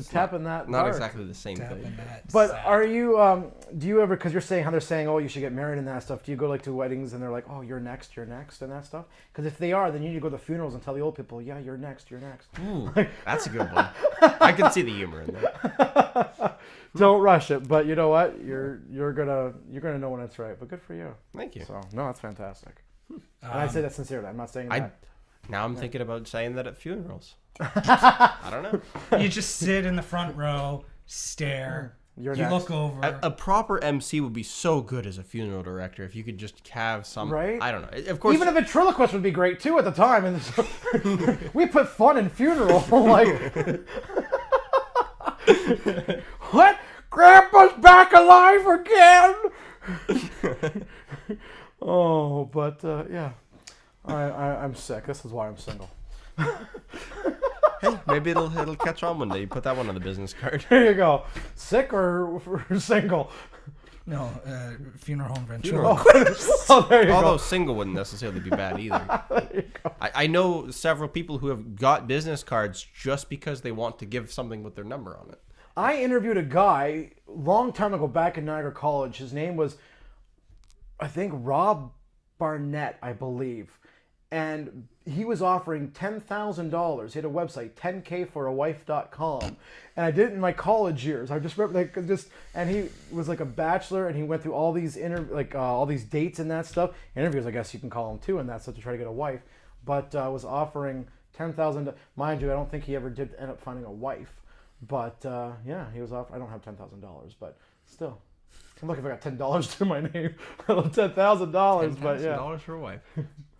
tapping that. Not hard. exactly the same thing. But are you? Do you ever? Because you're saying how they're saying, oh, you should get married and that stuff. Do you go like to weddings and they're like, oh, you're next, and that stuff? Because if they are, then you need to go to funerals and tell the old people, yeah, you're next. Ooh, that's a good one. I can see the humor in that. Don't rush it, but you know what? You're gonna know when it's right. But good for you. Thank you. So no, that's fantastic. And I say that sincerely. I'm not saying that. Now I'm thinking about saying that at funerals. I don't know. You just sit in the front row, stare. You're you next. look over. A proper MC would be so good as a funeral director if you could just have some. Right? I don't know. Of course. Even a ventriloquist would be great too at the time. And we put fun in funeral. Like, what? Grandpa's back alive again? Oh, but yeah. I'm sick. This is why I'm single. Hey, maybe it'll catch on one day. You put that one on the business card. There you go. Sick or single? No, funeral home Funeral. ventriloquist. Oh, there you Although go. single wouldn't necessarily be bad either. There you go. I know several people who have got business cards just because they want to give something with their number on it. I interviewed a guy long time ago back in Niagara College. His name was, I think, Rob Barnett, I believe. And he was offering $10,000. He had a website, 10kforawife.com. And I did it in my college years. I just remember, and he was like a bachelor, and he went through all these all these dates and that stuff. Interviews, I guess you can call them too, and that stuff to try to get a wife. But was offering $10,000. Mind you, I don't think he ever did end up finding a wife. But yeah, he was off. I don't have $10,000, but still. I'm lucky if I got $10 to my name. $10,000, but yeah. $10,000 for a wife.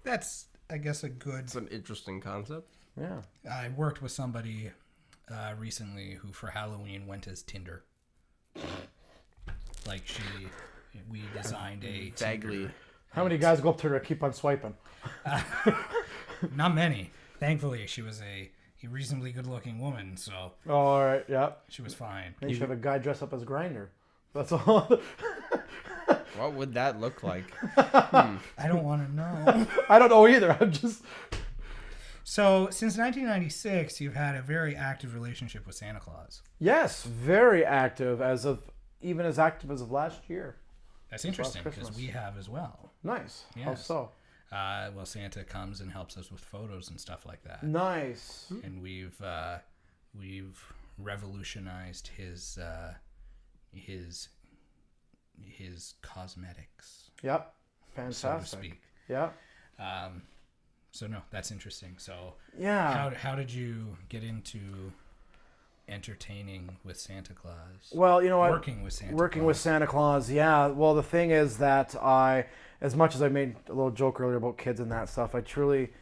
That's, I guess, a good... It's an interesting concept. Yeah. I worked with somebody recently who for Halloween went as Tinder. Like we designed a Vaguely. Tinder. How many guys go up to her to keep on swiping? Not many. Thankfully, she was a reasonably good-looking woman, so Oh, all right, yeah. she was fine. Then you should have a guy dress up as Grinder. That's all. What would that look like? I don't want to know. I don't know either. I'm just... So, since 1996, you've had a very active relationship with Santa Claus. Yes, very active, even as active as of last year. That's interesting, because Christmas. we have as well. Nice. How Yes. so? Well, Santa comes and helps us with photos and stuff like that. Nice. And we've revolutionized his cosmetics, Yep. so to Fantastic. speak. Yeah. So no, that's interesting. So Yeah. how did you get into entertaining with Santa Claus? Well, you know what? Working with Santa Working Claus. with Santa Claus, yeah. Well, the thing is that as much as I made a little joke earlier about kids and that stuff, I truly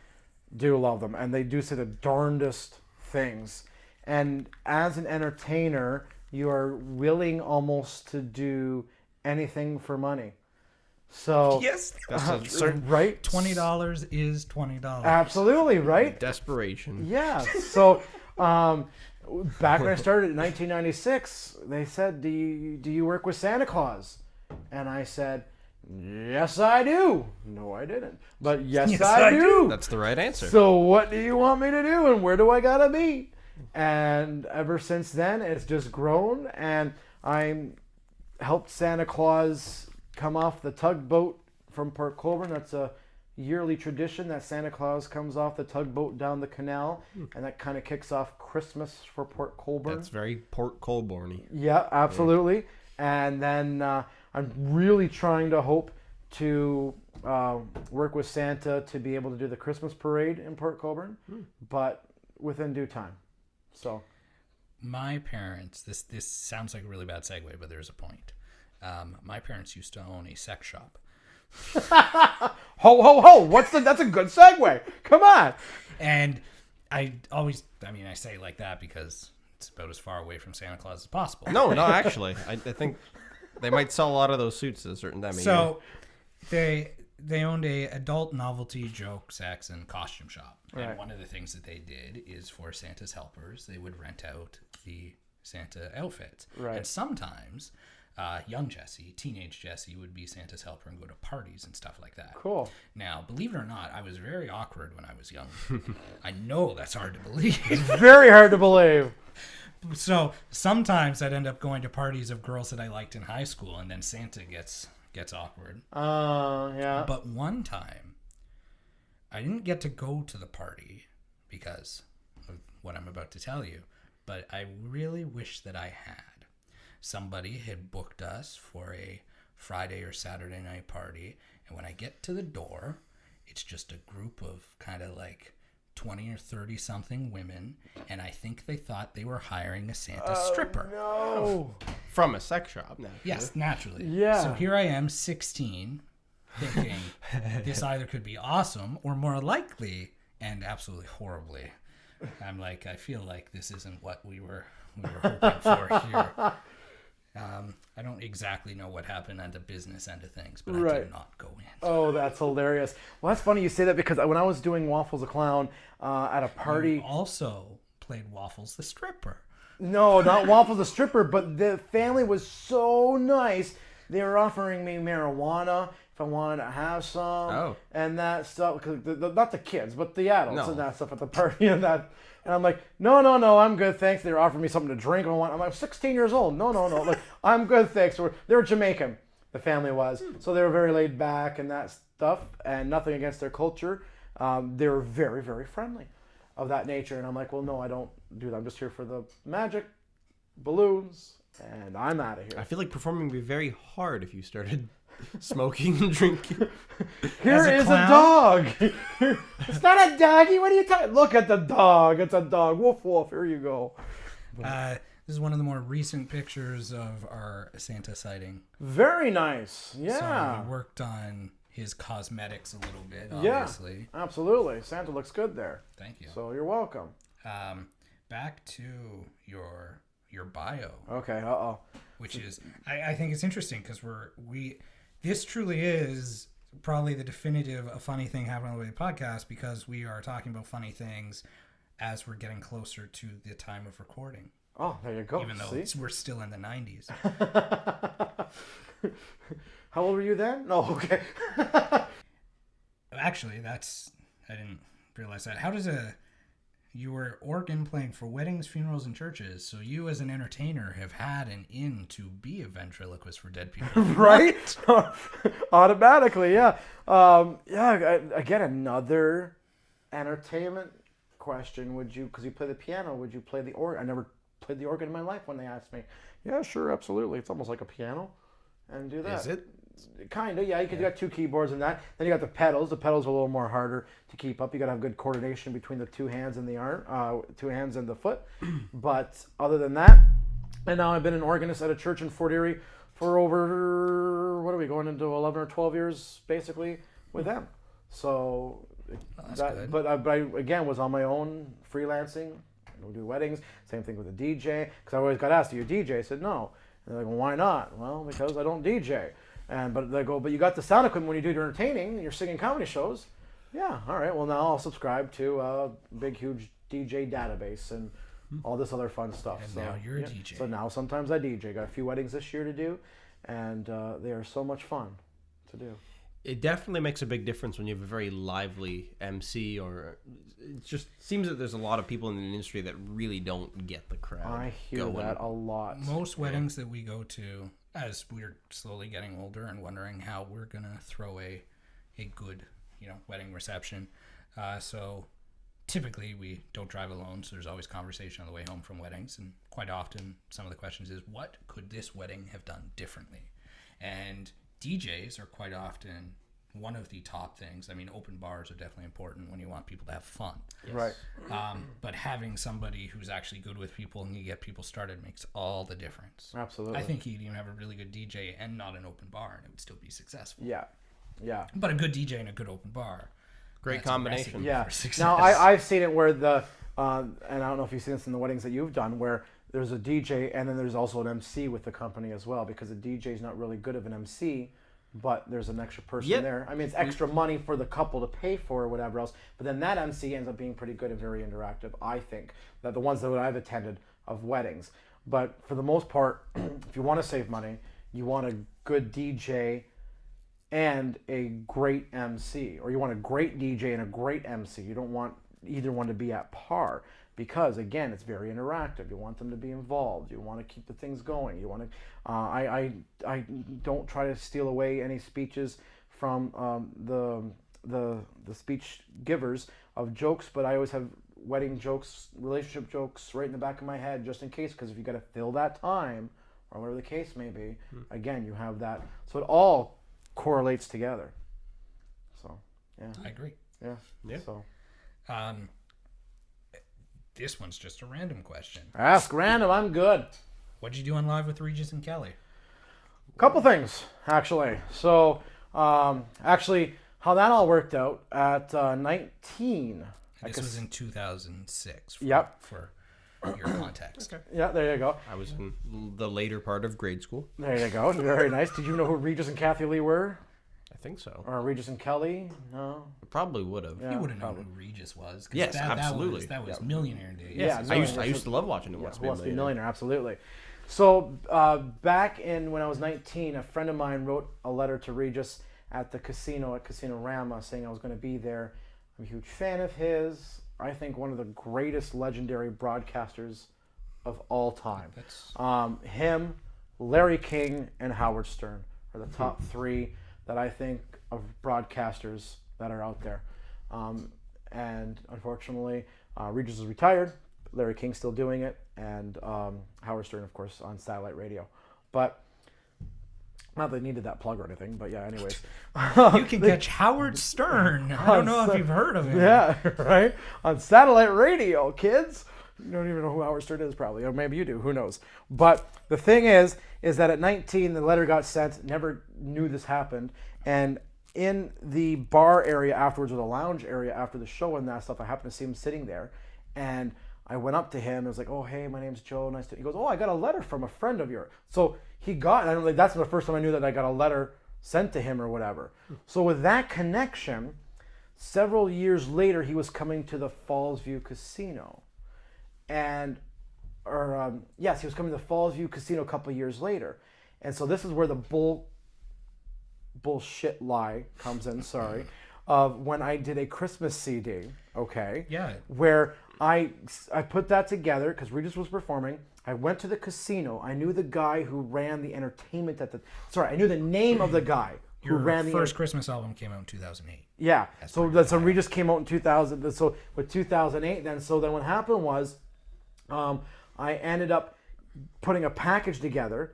do love them. And they do say the darndest things. And as an entertainer, you are willing almost to do anything for money. So, Yes, That's a certain right? $20 is $20. Absolutely, right? desperation. Yeah. So, back when I started in 1996, they said, do you work with Santa Claus? And I said, yes, I do. No, I didn't. But yes, I do. That's the right answer. So what do you want me to do and where do I gotta be? And ever since then, it's just grown, and I helped Santa Claus come off the tugboat from Port Colborne. That's a yearly tradition that Santa Claus comes off the tugboat down the canal, and that kind of kicks off Christmas for Port Colborne. That's very Port Colborne-y. Yeah, absolutely. And then I'm really trying to hope to work with Santa to be able to do the Christmas parade in Port Colborne, but within due time. So, My parents, this sounds like a really bad segue, but there's a point. My parents used to own a sex shop. ho ho ho! That's a good segue. Come on. And I say it like that because it's about as far away from Santa Claus as possible. No, actually. I think they might sell a lot of those suits at a certain time of year. So they owned a adult novelty joke, sex, and costume shop. Right. And one of the things that they did is for Santa's helpers, they would rent out the Santa outfits. Right. And sometimes young Jesse, teenage Jesse, would be Santa's helper and go to parties and stuff like that. Cool. Now, believe it or not, I was very awkward when I was young. I know that's hard to believe. Very hard to believe. So sometimes I'd end up going to parties of girls that I liked in high school, and then Santa gets awkward. Yeah. But one time, I didn't get to go to the party because of what I'm about to tell you, but I really wish that I had. Somebody had booked us for a Friday or Saturday night party, and when I get to the door, it's just a group of kind of like 20 or 30 something women, and I think they thought they were hiring a Santa stripper. No. From a sex shop, now. Yes, naturally. Yeah. So here I am, 16, thinking this either could be awesome or more likely, and absolutely horribly. I'm like, I feel like this isn't what we were hoping for here. I don't exactly know what happened at the business end of things, but I did not go in. Oh, that's hilarious. Well, that's funny you say that because when I was doing Waffles the Clown at a party... You also played Waffles the stripper. No, not Waffles the stripper, but the family was so nice. They were offering me marijuana if I wanted to have some, and that stuff. Cause not the kids, but the adults and that stuff at the party and that. And I'm like, no, I'm good, thanks. They were offering me something to drink. I'm like, 16 years old. No. Like, I'm good, thanks. They were Jamaican, the family was. So they were very laid back and that stuff, and nothing against their culture. They were very, very friendly of that nature. And I'm like, well, no, I don't do that. I'm just here for the magic, balloons, and I'm out of here. I feel like performing would be very hard if you started smoking and drinking. Here is a dog. It's not a doggy. What are you talking? Look at the dog. It's a dog. Woof woof. Here you go. This is one of the more recent pictures of our Santa sighting. Very nice. Yeah. So we worked on his cosmetics a little bit, obviously. Yeah, absolutely. Santa looks good there. Thank you. So you're welcome. Back to your bio. Okay. Which is, I think it's interesting because this truly is probably the definitive a funny thing happening on the way podcast, because we are talking about funny things as we're getting closer to the time of recording. Oh, there you go. Even though we're still in the 90s. How old were you then? No, okay. Actually, I didn't realize that. How does you were organ playing for weddings, funerals, and churches, so you as an entertainer have had an in to be a ventriloquist for dead people. Right? Automatically, yeah. Again, another entertainment question. Because you play the piano, would you play the organ? I never played the organ in my life when they asked me. Yeah, sure, absolutely. It's almost like a piano. And do that. Is it? Kind of, yeah. You got two keyboards and that. Then you got the pedals. The pedals are a little more harder to keep up. You got to have good coordination between the two hands and the arm, two hands and the foot. But other than that, and now I've been an organist at a church in Fort Erie for over, what are we going into 11 or 12 years basically with them. So, that's good. But I again was on my own freelancing. I do weddings. Same thing with a DJ. Because I always got asked, "Do you DJ?" I said no. And they're like, well, why not? Well, because I don't DJ. But they go, but you got the sound equipment when you do your entertaining and you're singing comedy shows. Yeah, all right. Well, now I'll subscribe to a big, huge DJ database and all this other fun stuff. And so, now you're a DJ. So now sometimes I DJ. Got a few weddings this year to do, and they are so much fun to do. It definitely makes a big difference when you have a very lively MC, or it just seems that there's a lot of people in the industry that really don't get the crowd. I hear going. that a lot. Most weddings that we go to, as we're slowly getting older and wondering how we're going to throw a good, wedding reception. So typically we don't drive alone, so there's always conversation on the way home from weddings. And quite often some of the questions is, what could this wedding have done differently? And DJs are quite often one of the top things. I mean, open bars are definitely important when you want people to have fun. Yes. Right. But having somebody who's actually good with people and you get people started makes all the difference. Absolutely. I think you could even have a really good DJ and not an open bar, and it would still be successful. Yeah. But a good DJ and a good open bar. Great combination. Yeah. Now, I've seen it where and I don't know if you've seen this in the weddings that you've done, where there's a DJ and then there's also an MC with the company as well, because the DJ is not really good of an MC. but there's an extra person Yep. there. I mean, it's extra money for the couple to pay for or whatever else. But then that MC ends up being pretty good and very interactive, I think. That the ones that I've attended of weddings. But for the most part, if you want to save money, you want a good DJ and a great MC. Or you want a great DJ and a great MC. You don't want either one to be at par. Because again, it's very interactive. You want them to be involved. You want to keep the things going. You want to. I don't try to steal away any speeches from the speech givers of jokes, but I always have wedding jokes, relationship jokes right in the back of my head just in case. Because if you got to fill that time, or whatever the case may be, again, you have that. So it all correlates together. So yeah, I agree. yeah. Yeah. So This one's just a random question. ask random. I'm good. What'd you do on Live with Regis and Kelly? Couple things, actually. So, actually, how that all worked out at 19. This was in 2006. Yep. For your context. Okay. Yeah, there you go. I was in the later part of grade school. There you go. Very nice. Did you know who Regis and Kathy Lee were? I think so. Or Regis and Kelly? No. I probably would have. Yeah, You would have known probably. who Regis was. 'Cause Yes, absolutely. That was Millionaire Days. Yeah, I used to love watching Who Wants to Be a Wants to Be a Millionaire. Millionaire, absolutely. So, back in when I was 19, a friend of mine wrote a letter to Regis at the casino, at Casino Rama, saying I was going to be there. I'm a huge fan of his. I think one of the greatest legendary broadcasters of all time. Him, Larry King, and Howard Stern are the top three that I think of broadcasters that are out there. And unfortunately, Regis is retired. Larry King's still doing it, and Howard Stern, of course, on satellite radio. But not that they needed that plug or anything, but yeah, anyways. You can catch Howard Stern. I don't know if you've heard of him. Yeah, right? On satellite radio, kids. You don't even know who Howard Stern is, probably. Or maybe you do. Who knows? But the thing is that at 19, the letter got sent. Never knew this happened. And in the bar area afterwards, or the lounge area after the show and that stuff, I happened to see him sitting there. And I went up to him and was like, "Oh, hey, my name's Joe. Nice to..." He goes, "Oh, I got a letter from a friend of yours." So he got, and like, that's the first time I knew that I got a letter sent to him or whatever. So with that connection, several years later, he was coming to the Fallsview Casino. And, yes, he was coming to the Fallsview Casino a couple of years later. And so this is where the bullshit lie comes in, sorry, of when I did a Christmas CD, okay? Yeah. Where I put that together because Regis was performing. I went to the casino. I knew the guy who ran the entertainment I knew the name of the guy who Your ran the first Christmas album came out in 2008. Yeah. That's So pretty so Regis came out in 2000. So with 2008, then what happened was, I ended up putting a package together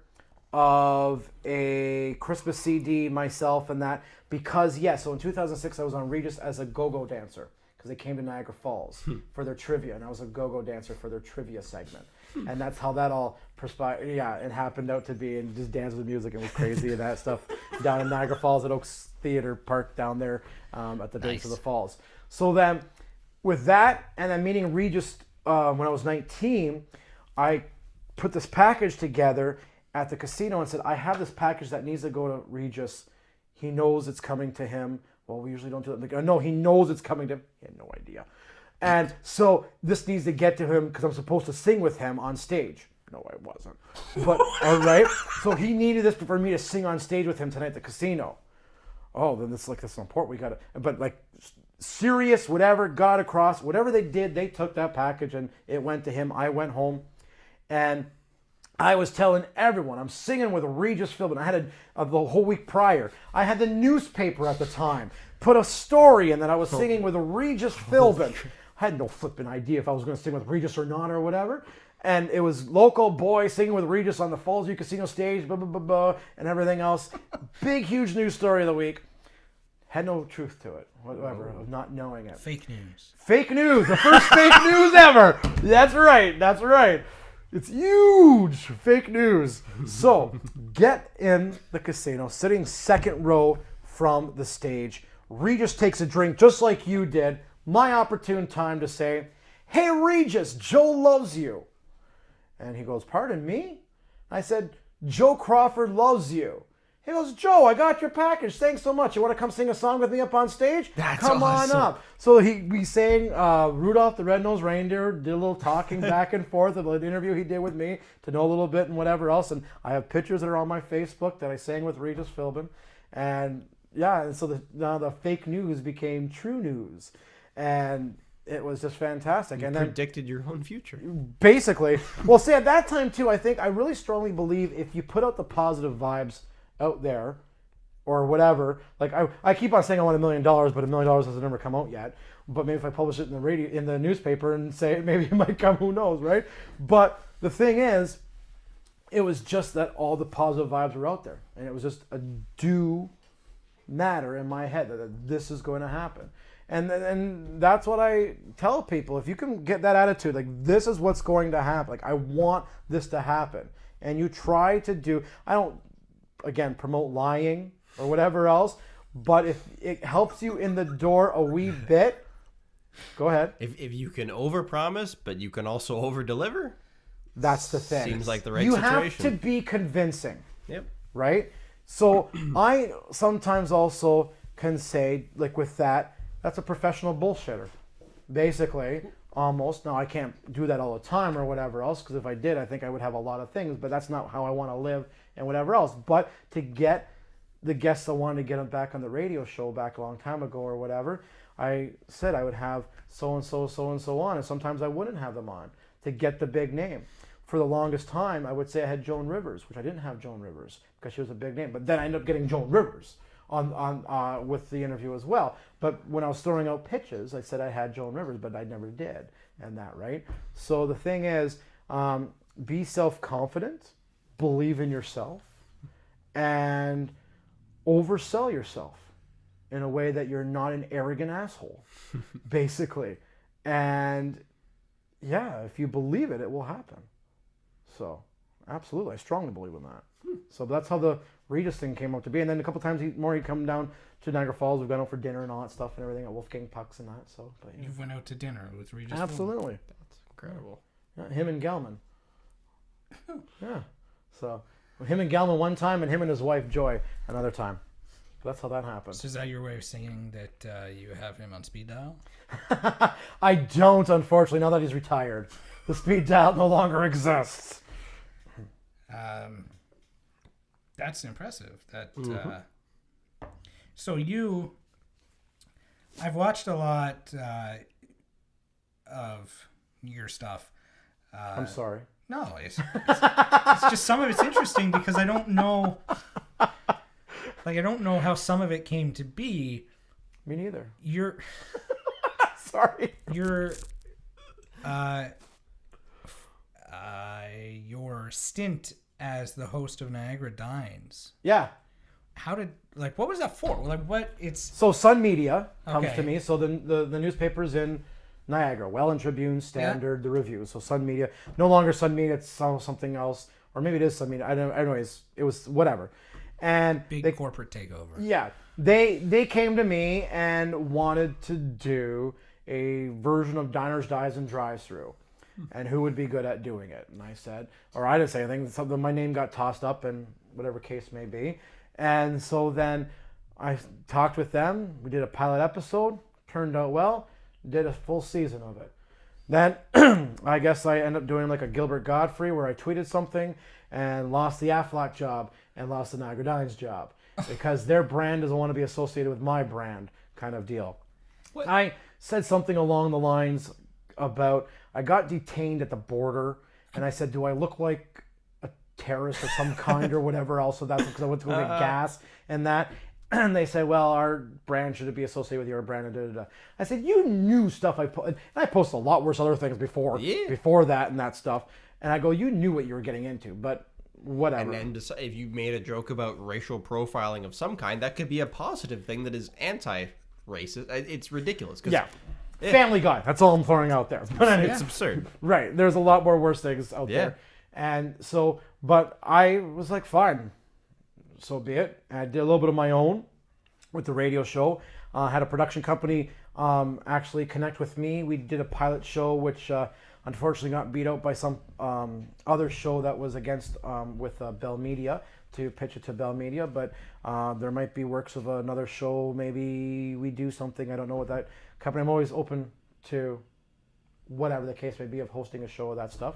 of a Christmas CD myself and that because so in 2006 I was on Regis as a go-go dancer because they came to Niagara Falls for their trivia, and I was a go-go dancer for their trivia segment. And that's how that all perspired. Yeah, it happened out to be, and just dance with music and was crazy and that stuff down in Niagara Falls at Oaks Theater Park down there at the base of the falls. So then with that, and then meeting Regis when I was 19, I put this package together at the casino and said, I have this package that needs to go to Regis. He knows it's coming to him. Well, we usually don't do that. No, he knows it's coming to him. He had no idea. And so this needs to get to him because I'm supposed to sing with him on stage. No, I wasn't. But, all right. So he needed this for me to sing on stage with him tonight at the casino. Oh, then this is important. We got to, but like serious, whatever, got across, whatever they did, they took that package and it went to him. I went home and I was telling everyone, I'm singing with Regis Philbin. I had the whole week prior. I had the newspaper at the time put a story in that I was singing with Regis Philbin. I had no flipping idea if I was going to sing with Regis or not or whatever. And it was local boy singing with Regis on the Fallsview Casino stage, blah, blah, blah, blah, and everything else. Big, huge news story of the week. Had no truth to it, whatever, of not knowing it. Fake news. Fake news. The first fake news ever. That's right. That's right. It's huge fake news. So, get in the casino, sitting second row from the stage. Regis takes a drink just like you did. My opportune time to say, "Hey Regis, Joe loves you." And he goes, "Pardon me?" I said, "Joe Crawford loves you." He goes, Joe, I got your package. Thanks so much. You want to come sing a song with me up on stage? Come awesome. on up. So we sang Rudolph the Red-Nosed Reindeer, did a little talking back and forth of an interview he did with me to know a little bit and whatever else. And I have pictures that are on my Facebook that I sang with Regis Philbin. And yeah, and so now the fake news became true news. And it was just fantastic. You and then predicted your own future. basically, well, see, at that time too, I really strongly believe if you put out the positive vibes out there or whatever, like I keep on saying I want $1 million, but $1 million hasn't ever come out yet. But maybe if I publish it in the newspaper and say maybe it might come, who knows, right? But the thing is, it was just that all the positive vibes were out there, and it was just a due matter in my head that this is going to happen. And that's what I tell people. If you can get that attitude, like this is what's going to happen. Like I want this to happen, and you try to do. I don't, again, promote lying or whatever else, but if it helps you in the door a wee bit, go ahead. If you can overpromise, but you can also overdeliver, that's the thing. Seems like the right you situation. You have to be convincing. Yep. Right? So I sometimes also can say, like with that, that's a professional bullshitter. Basically, almost. Now, I can't do that all the time or whatever else, because if I did, I think I would have a lot of things, but that's not how I want to live and whatever else. But to get the guests I wanted to get them back on the radio show back a long time ago or whatever, I said I would have so-and-so, so-and-so on, and sometimes I wouldn't have them on to get the big name. For the longest time, I would say I had Joan Rivers, which I didn't have Joan Rivers because she was a big name. But then I ended up getting Joan Rivers on with the interview as well. But when I was throwing out pitches, I said I had Joan Rivers, but I never did, and that, right? So the thing is, be self-confident, believe in yourself, and oversell yourself in a way that you're not an arrogant asshole, basically. And yeah, if you believe it, it will happen. So, absolutely, I strongly believe in that. So that's how the Regis thing came up to be. And then a couple times he'd come down to Niagara Falls. We've gone out for dinner and all that stuff and everything at Wolfgang Puck's and that. So, but, yeah. You went out to dinner with Regis. Absolutely. That's incredible. Yeah, him and Gelman. Yeah. So, him and Gelman one time, and him and his wife Joy another time. So that's how that happened. So is that your way of saying that you have him on speed dial? I don't, unfortunately, now that he's retired. The speed dial no longer exists. That's impressive. That so I've watched a lot of your stuff. I'm sorry. No, it's just some of it's interesting because I don't know. Like I don't know how some of it came to be. Me neither. You're sorry. Your stint as the host of Niagara Dines. Yeah. What was that for? Like what it's so Sun Media comes Okay. to me. So the newspapers in Niagara, Welland Tribune, Standard, the Review. So Sun Media, no longer Sun Media. It's something else, or maybe it is Sun Media. I don't know. Anyways, it was whatever. And big corporate takeover. Yeah, they came to me and wanted to do a version of Diners, Dives, and Drive-Thru, and who would be good at doing it. And I said, or I didn't say anything. Something, my name got tossed up, and whatever case may be. And so then I talked with them. We did a pilot episode. Turned out well. Did a full season of it. Then I guess I ended up doing like a Gilbert Godfrey where I tweeted something and lost the Aflac job and lost the Niagara Dines job because their brand doesn't want to be associated with my brand kind of deal. What? I said something along the lines about I got detained at the border and I said, do I look like a terrorist of some kind or whatever else? So that's because I went to go get gas and that. And they said, well, our brand should be associated with your brand. And da, da, da. I said, you knew stuff I put. And I posted a lot worse other things before that and that stuff. And I go, you knew what you were getting into, but whatever. And then if you made a joke about racial profiling of some kind, that could be a positive thing that is anti-racist. It's ridiculous. Yeah. Family Guy. That's all I'm throwing out there. But it's absurd. Right. There's a lot more worse things out there. And so, but I was like, fine. So be it. And I did a little bit of my own with the radio show. Had a production company actually connect with me. We did a pilot show, which unfortunately got beat out by some other show that was against with Bell Media to pitch it to Bell Media, but there might be works of another show. Maybe we do something. I don't know what that company. I'm always open to whatever the case may be of hosting a show of that stuff.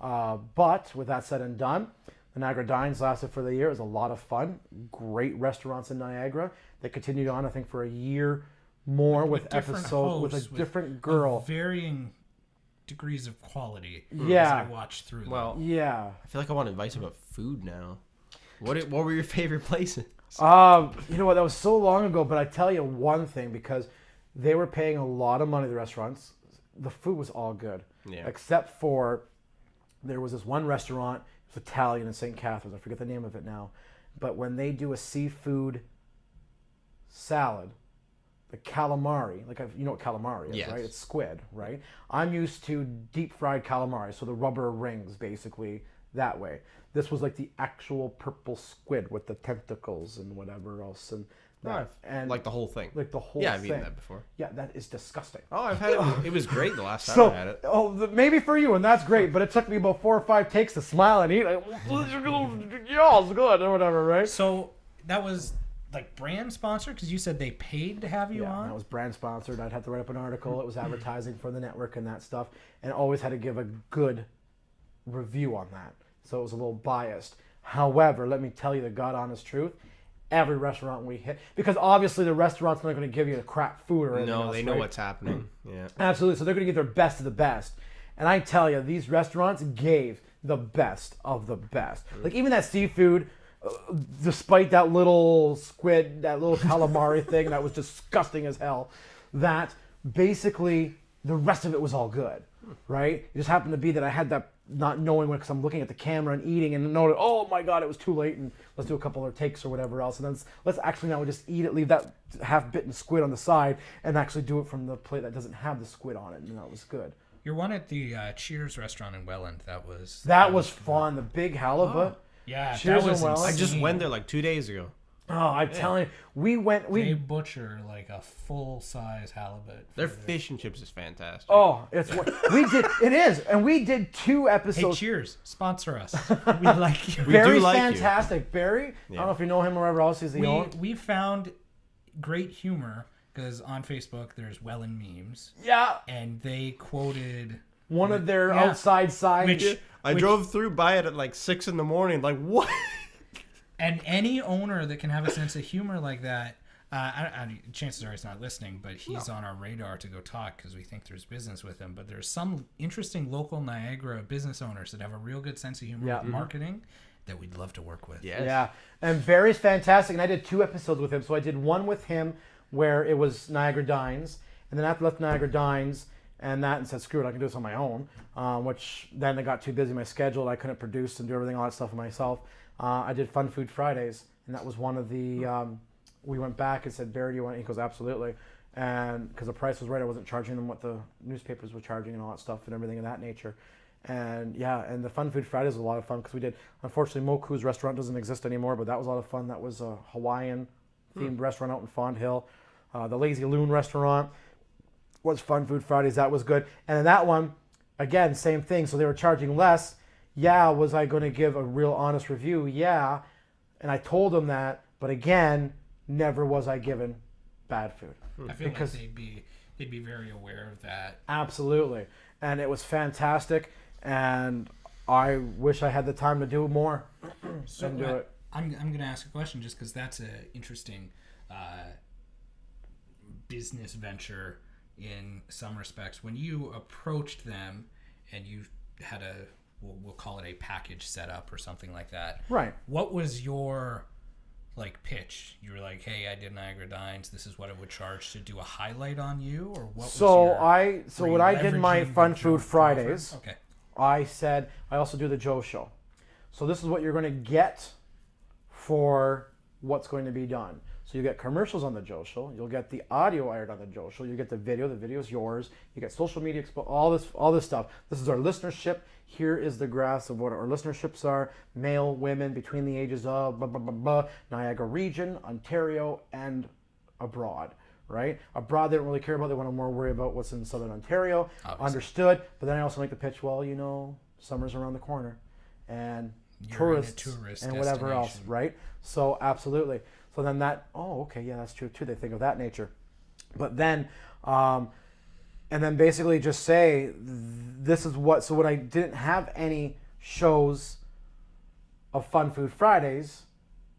But with that said and done, the Niagara Dines lasted for the year. It was a lot of fun. Great restaurants in Niagara. They continued on, I think, for a year more with episodes with a different girl. Varying degrees of quality. Yeah. As I watched through them. Well, Yeah. I feel like I want advice about food now. What were your favorite places? You know what? That was so long ago, but I tell you one thing, because they were paying a lot of money, the restaurants. The food was all good. Yeah. Except for there was this one restaurant, it was Italian in St. Catharines. I forget the name of it now. But when they do a seafood salad, the calamari, like you know what calamari is, Yes. right? It's squid, right? I'm used to deep fried calamari, so the rubber rings basically that way. This was like the actual purple squid with the tentacles and whatever else, and that, and Like the whole thing. like the whole Yeah, I've thing. eaten that before. Yeah, that is disgusting. Oh, I've had it. It was great the last time So, I had it. maybe for you, and that's great, but it took me about 4 or 5 takes to smile and eat. Like, yeah, it's good or whatever, right? So that was like brand sponsored, because you said they paid to have you Yeah, on. that was brand sponsored. I'd have to write up an article. It was advertising for the network and that stuff, and always had to give a good review on that. So it was a little biased. However, let me tell you the God honest truth. Every restaurant we hit, because obviously the restaurant's not going to give you the crap food or anything No, else, they know right? what's happening. Yeah. Absolutely. So they're going to give their best of the best. And I tell you, these restaurants gave the best of the best. Like even that seafood, despite that little squid, that little calamari thing that was disgusting as hell, that basically the rest of it was all good, right? It just happened to be that I had that not knowing what, because I'm looking at the camera and eating and knowing, oh my God, it was too late, and let's do a couple of takes or whatever else. And then let's actually now just eat it, leave that half-bitten squid on the side, and actually do it from the plate that doesn't have the squid on it, and that was good. You're one at the Cheers restaurant in Welland. That was fun. The big halibut. yeah. Cheers that was and Welland. I just insane. went there like 2 days ago. Oh, I'm telling you, They butcher like a full size halibut. Their fish and chips is fantastic. Oh, it's what we did. It is, and we did 2 Hey, episodes. Cheers! Sponsor us. We like you. We Barry's do like you. fantastic. Barry. I don't know if you know him or wherever else he's the owner. We found great humor because on Facebook there's Welland memes, Yeah, and they quoted one of their Yeah. outside side. which I drove through by it at like 6 in the morning. Like, what? and any owner that can have a sense of humor like that. Chances are he's not listening, but he's on our radar to go talk because we think there's business with him. But there's some interesting local Niagara business owners that have a real good sense of humor Yeah. with marketing that we'd love to work with. Yes. Yeah, and Barry's fantastic, and I did 2 episodes with him. So I did one with him where it was Niagara Dines, and then after I left Niagara Dines and said, screw it, I can do this on my own, which then I got too busy in my schedule. I couldn't produce and do everything, all that stuff for myself. I did Fun Food Fridays, and that was one of the, we went back and said, Barry, do you want, he goes, absolutely. And because the price was right, I wasn't charging them what the newspapers were charging and all that stuff and everything of that nature. And yeah, and the Fun Food Fridays was a lot of fun because we did, unfortunately, Moku's restaurant doesn't exist anymore, but that was a lot of fun. That was a Hawaiian themed restaurant out in Fond Hill. The Lazy Loon restaurant was Fun Food Fridays. That was good. And then that one, again, same thing. So they were charging less. Yeah, was I going to give a real honest review? Yeah. And I told them that, but again, never was I given bad food. I feel Because- like they'd be very aware of that. Absolutely. And it was fantastic. And I wish I had the time to do more So and do it. I'm going to ask a question just because that's an interesting business venture in some respects. When you approached them and you had we'll call it a package setup or something like that. Right. What was your pitch? You were like, hey, I did Niagara Dines. This is what it would charge to do a highlight on you, or what? So what I did my leveraging Fun the Joe Food Fridays. Crawford? Okay. I said, I also do the Joe Show. So this is what you're going to get for what's going to be done. So you get commercials on the Joe Show. You'll get the audio aired on the Joe Show. You get the video. The video is yours. You get social media all this stuff. This is our listenership. Here is the graphs of what our listenerships are: male, women, between the ages of blah blah blah blah. Niagara region, Ontario, and abroad. Right? Abroad, they don't really care about. They want to more worry about what's in Southern Ontario. Obviously. Understood. But then I also like to pitch. Well, summer's around the corner, and tourists and whatever else, right? So absolutely. So then okay, yeah, that's true too. They think of that nature. But then, and then basically just say, this is what, so when I didn't have any shows of Fun Food Fridays,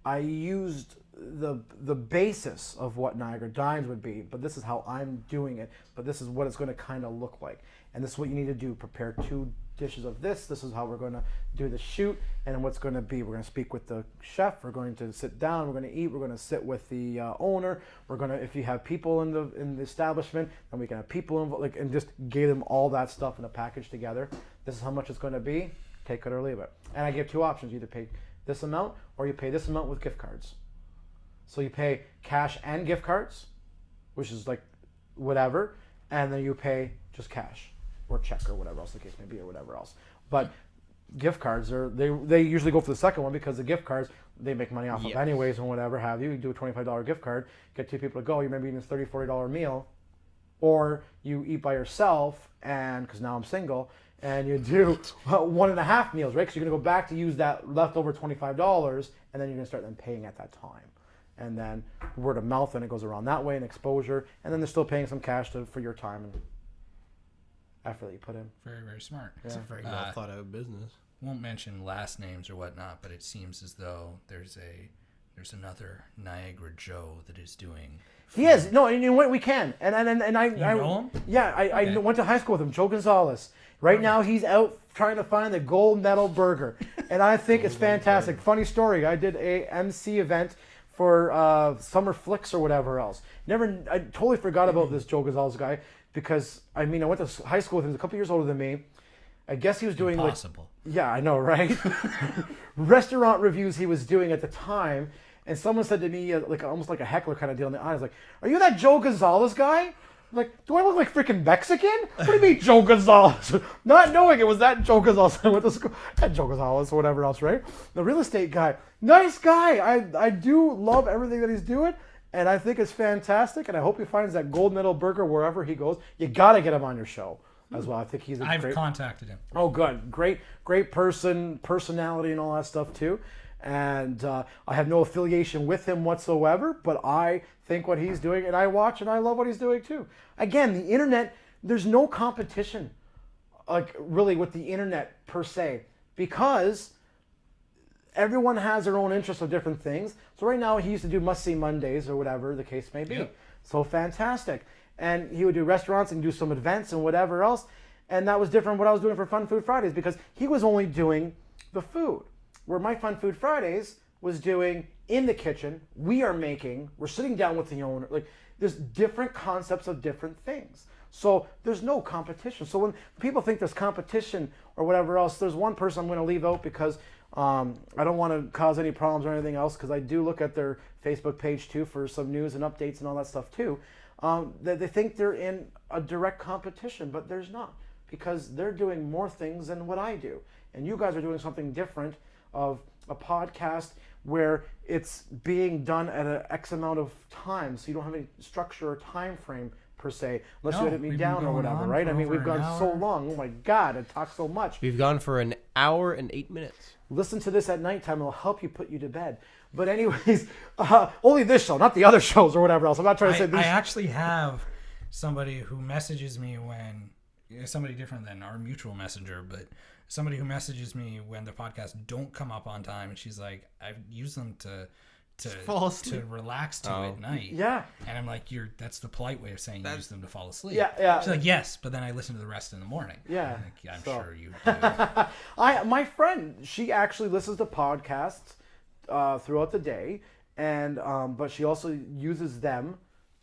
I used the basis of what Niagara Dines would be, but this is how I'm doing it, but this is what it's going to kind of look like. And this is what you need to do. Prepare 2 dishes of this. This is how we're going to do the shoot, and what's going to be. We're going to speak with the chef. We're going to sit down. We're going to eat. We're going to sit with the owner. We're going to, if you have people in the establishment, then we can have people involved, and just give them all that stuff in a package together. This is how much it's going to be. Take it or leave it. And I give 2 options. You either pay this amount or you pay this amount with gift cards. So you pay cash and gift cards, which is like whatever, and then you pay just cash or check or whatever else the case may be or whatever else. But gift cards they usually go for the second one, because the gift cards they make money off of anyways and whatever have you. You do a $25 gift card, get 2 people to go, you may be eating a $30, $40 meal, or you eat by yourself, and because now I'm single, and you do 1.5 meals, right? Because you're going to go back to use that leftover $25, and then you're going to start then paying at that time. And then word of mouth, and it goes around that way, and exposure, and then they're still paying some cash for your time and effort that you put in. Very, very smart. It's a very well thought out business. Won't mention last names or whatnot, but it seems as though there's another Niagara Joe that is doing. He is. No, you know what? We can. And I know him? Yeah, I went to high school with him, Joe Gonzalez. Right now, he's out trying to find the gold medal burger, and I think it's fantastic. Funny story. I did a MC event for Summer Flicks or whatever else. I totally forgot about this Joe Gonzalez guy, because I went to high school with him. He's a couple years older than me. I guess he was doing Impossible. Yeah, I know, right? Restaurant reviews he was doing at the time, and someone said to me, almost like a heckler kind of deal in the eyes, like, "Are you that Joe Gonzalez guy?" I'm like, do I look like freaking Mexican? What do you mean, Joe Gonzalez? Not knowing it was that Joe Gonzalez. I went to school. That Joe Gonzalez or whatever else, right? The real estate guy. Nice guy. I do love everything that he's doing, and I think it's fantastic, and I hope he finds that gold medal burger wherever he goes. You got to get him on your show as well. I think he's I've contacted him. Oh, good. Great personality and all that stuff, too. And I have no affiliation with him whatsoever, but I think what he's doing, and I watch and I love what he's doing too. Again, the internet, there's no competition, like really with the internet per se, because everyone has their own interest of different things. So right now he used to do Must See Mondays or whatever the case may be. Yep. So fantastic. And he would do restaurants and do some events and whatever else. And that was different from what I was doing for Fun Food Fridays, because he was only doing the food. Where my Fun Food Fridays was doing in the kitchen, we're sitting down with the owner. Like, there's different concepts of different things. So there's no competition. So when people think there's competition or whatever else, there's one person I'm going to leave out, because I don't want to cause any problems or anything else, because I do look at their Facebook page too for some news and updates and all that stuff too. They think they're in a direct competition, but there's not, because they're doing more things than what I do. And you guys are doing something different, of a podcast where it's being done at an X amount of time, so you don't have any structure or time frame per se, unless you edit me down or whatever, right? I mean, we've gone so long. Oh my God, I talk so much. We've gone for 1 hour and 8 minutes. Listen to this at nighttime; it'll help you put you to bed. But anyways, only this show, not the other shows or whatever else. I'm not trying to say this. I actually have somebody who messages me when somebody different than our mutual messenger, but somebody who messages me when the podcasts don't come up on time, and she's like, I've used them to relax to at night. Yeah. And I'm like, that's the polite way of saying you use them to fall asleep. Yeah. She's like, yes, but then I listen to the rest in the morning. Yeah. I'm sure you do. My friend, she actually listens to podcasts throughout the day, and but she also uses them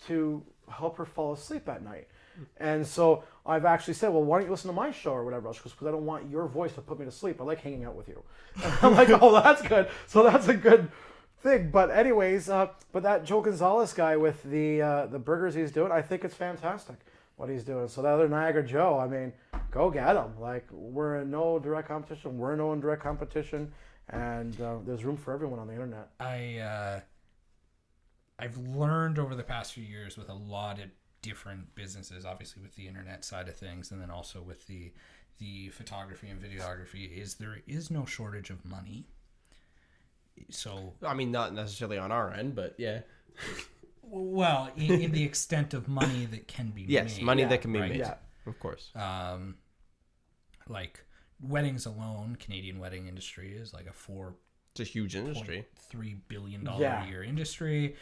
to help her fall asleep at night. And so I've actually said, well, why don't you listen to my show or whatever else? Because I don't want your voice to put me to sleep. I like hanging out with you. And I'm like, oh, that's good. So that's a good thing. But anyways, but that Joe Gonzalez guy with the burgers he's doing, I think it's fantastic what he's doing. So the other Niagara Joe, I mean, go get him. Like, we're in no direct competition. We're in no direct competition. And there's room for everyone on the internet. I've learned over the past few years with a lot of different businesses, obviously with the internet side of things, and then also with the photography and videography, is there is no shortage of money. So I mean, not necessarily on our end, but yeah. Well, in the extent of money that can be yes, made. money that can be right? made. Yeah. Of course. Like weddings alone, Canadian wedding industry is like It's a huge industry. $4.3 billion a year industry.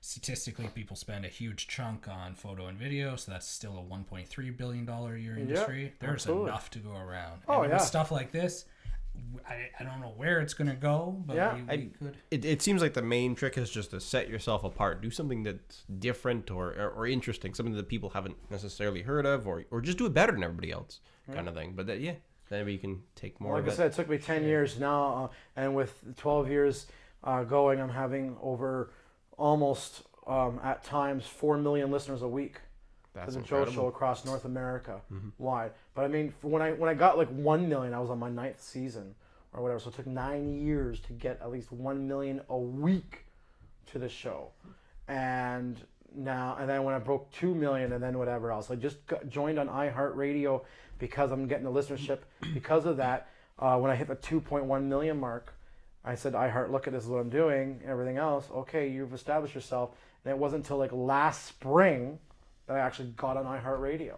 Statistically, people spend a huge chunk on photo and video, so that's still a $1.3 billion a year industry. There's absolutely. enough to go around. Oh, and yeah. with stuff like this, I don't know where it's going to go, but Yeah. we could. It seems like the main trick is just to set yourself apart. Do something that's different or interesting, something that people haven't necessarily heard of, or just do it better than everybody else, kind of thing. But then maybe you can take more Like of I it. said, it took me 10 years now, and with 12 years going, I'm having over almost at times 4 million listeners a week That's for the Joe incredible. Show across North America wide. But I mean, when I got like 1 million, I was on my 9th season or whatever. So it took 9 years to get at least 1 million a week to the show, and then when I broke 2 million, and then whatever else, I just joined on iHeartRadio because I'm getting the listenership. Because of that, when I hit the 2.1 million mark, I said, iHeart, look at this is what I'm doing, everything else. Okay, you've established yourself. And it wasn't until like last spring that I actually got on iHeartRadio.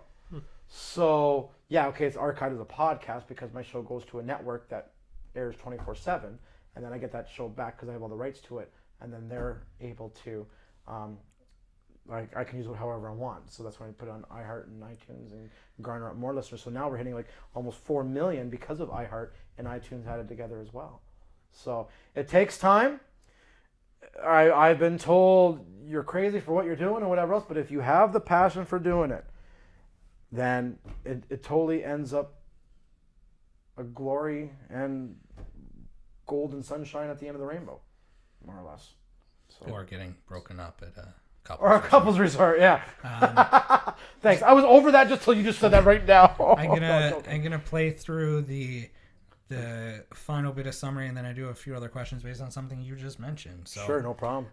So, yeah, okay, it's archived as a podcast because my show goes to a network that airs 24/7. And then I get that show back because I have all the rights to it. And then they're able to, I can use it however I want. So that's when I put it on iHeart and iTunes and garner up more listeners. So now we're hitting like almost 4 million because of iHeart and iTunes added together as well. So it takes time. I've been told you're crazy for what you're doing or whatever else, but if you have the passion for doing it, then it totally ends up a glory and golden sunshine at the end of the rainbow, more or less. So. Or getting broken up at a couple. Or a couple's resort, yeah. Thanks. I was over that just till you just said that right now. I'm gonna play through the final bit of summary, and then I do a few other questions based on something you just mentioned. So, sure, no problem.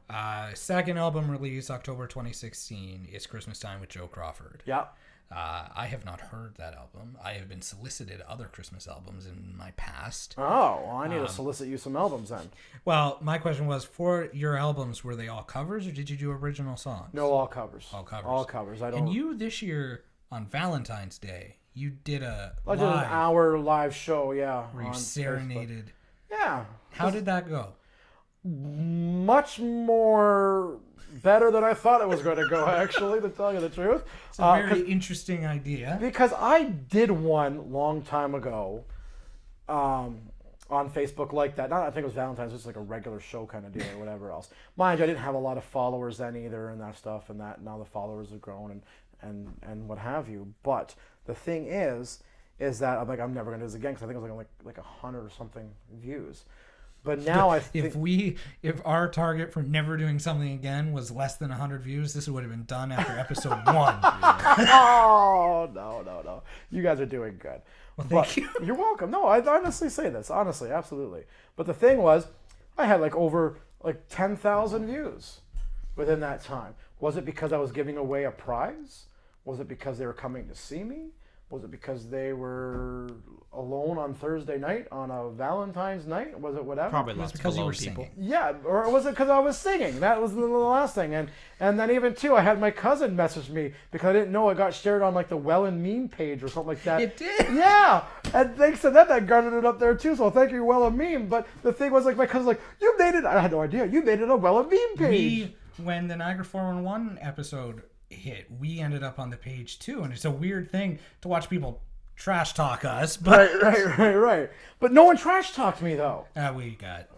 Second album release October 2016 is Christmas Time with Joe Crawford. Yeah. I have not heard that album. I have been solicited other Christmas albums in my past. Oh, well, I need to solicit you some albums then. Well, my question was, for your albums, were they all covers or did you do original songs? No, all covers. All covers. All covers. I don't. And you this year on Valentine's Day, you did a I did an hour live show, yeah. Where you on serenaded. Facebook. Yeah. How did that go? Much more better than I thought it was going to go, actually, to tell you the truth. It's a very interesting idea. Because I did one long time ago on Facebook like that. Not, I think it was Valentine's, just like a regular show kind of deal or whatever else. Mind you, I didn't have a lot of followers then either and that stuff, and that now the followers have grown and what have you. But the thing is that I'm like, I'm never going to do this again because I think it was like 100 or something views. But now I think if our target for never doing something again was less than 100 views, this would have been done after episode 1. Oh, no. You guys are doing good. Well, thank you. You're welcome. No, I honestly say this. Honestly, absolutely. But the thing was, I had over 10,000 views within that time. Was it because I was giving away a prize? Was it because they were coming to see me? Was it because they were alone on Thursday night on a Valentine's night? Was it whatever? Probably It was lots of because you alone were people. singing. Yeah, or was it because I was singing? That was the last thing. And then even too, I had my cousin message me because I didn't know it got shared on the Welland meme page or something like that. It did. Yeah, and thanks to that garnered it up there too. So thank you, Welland meme. But the thing was, my cousin's like, you made it. I had no idea. You made it on Welland meme page. When the Niagara 411 episode hit, we ended up on the page too, and it's a weird thing to watch people trash talk us. But Right. But no one trash talked me though. We got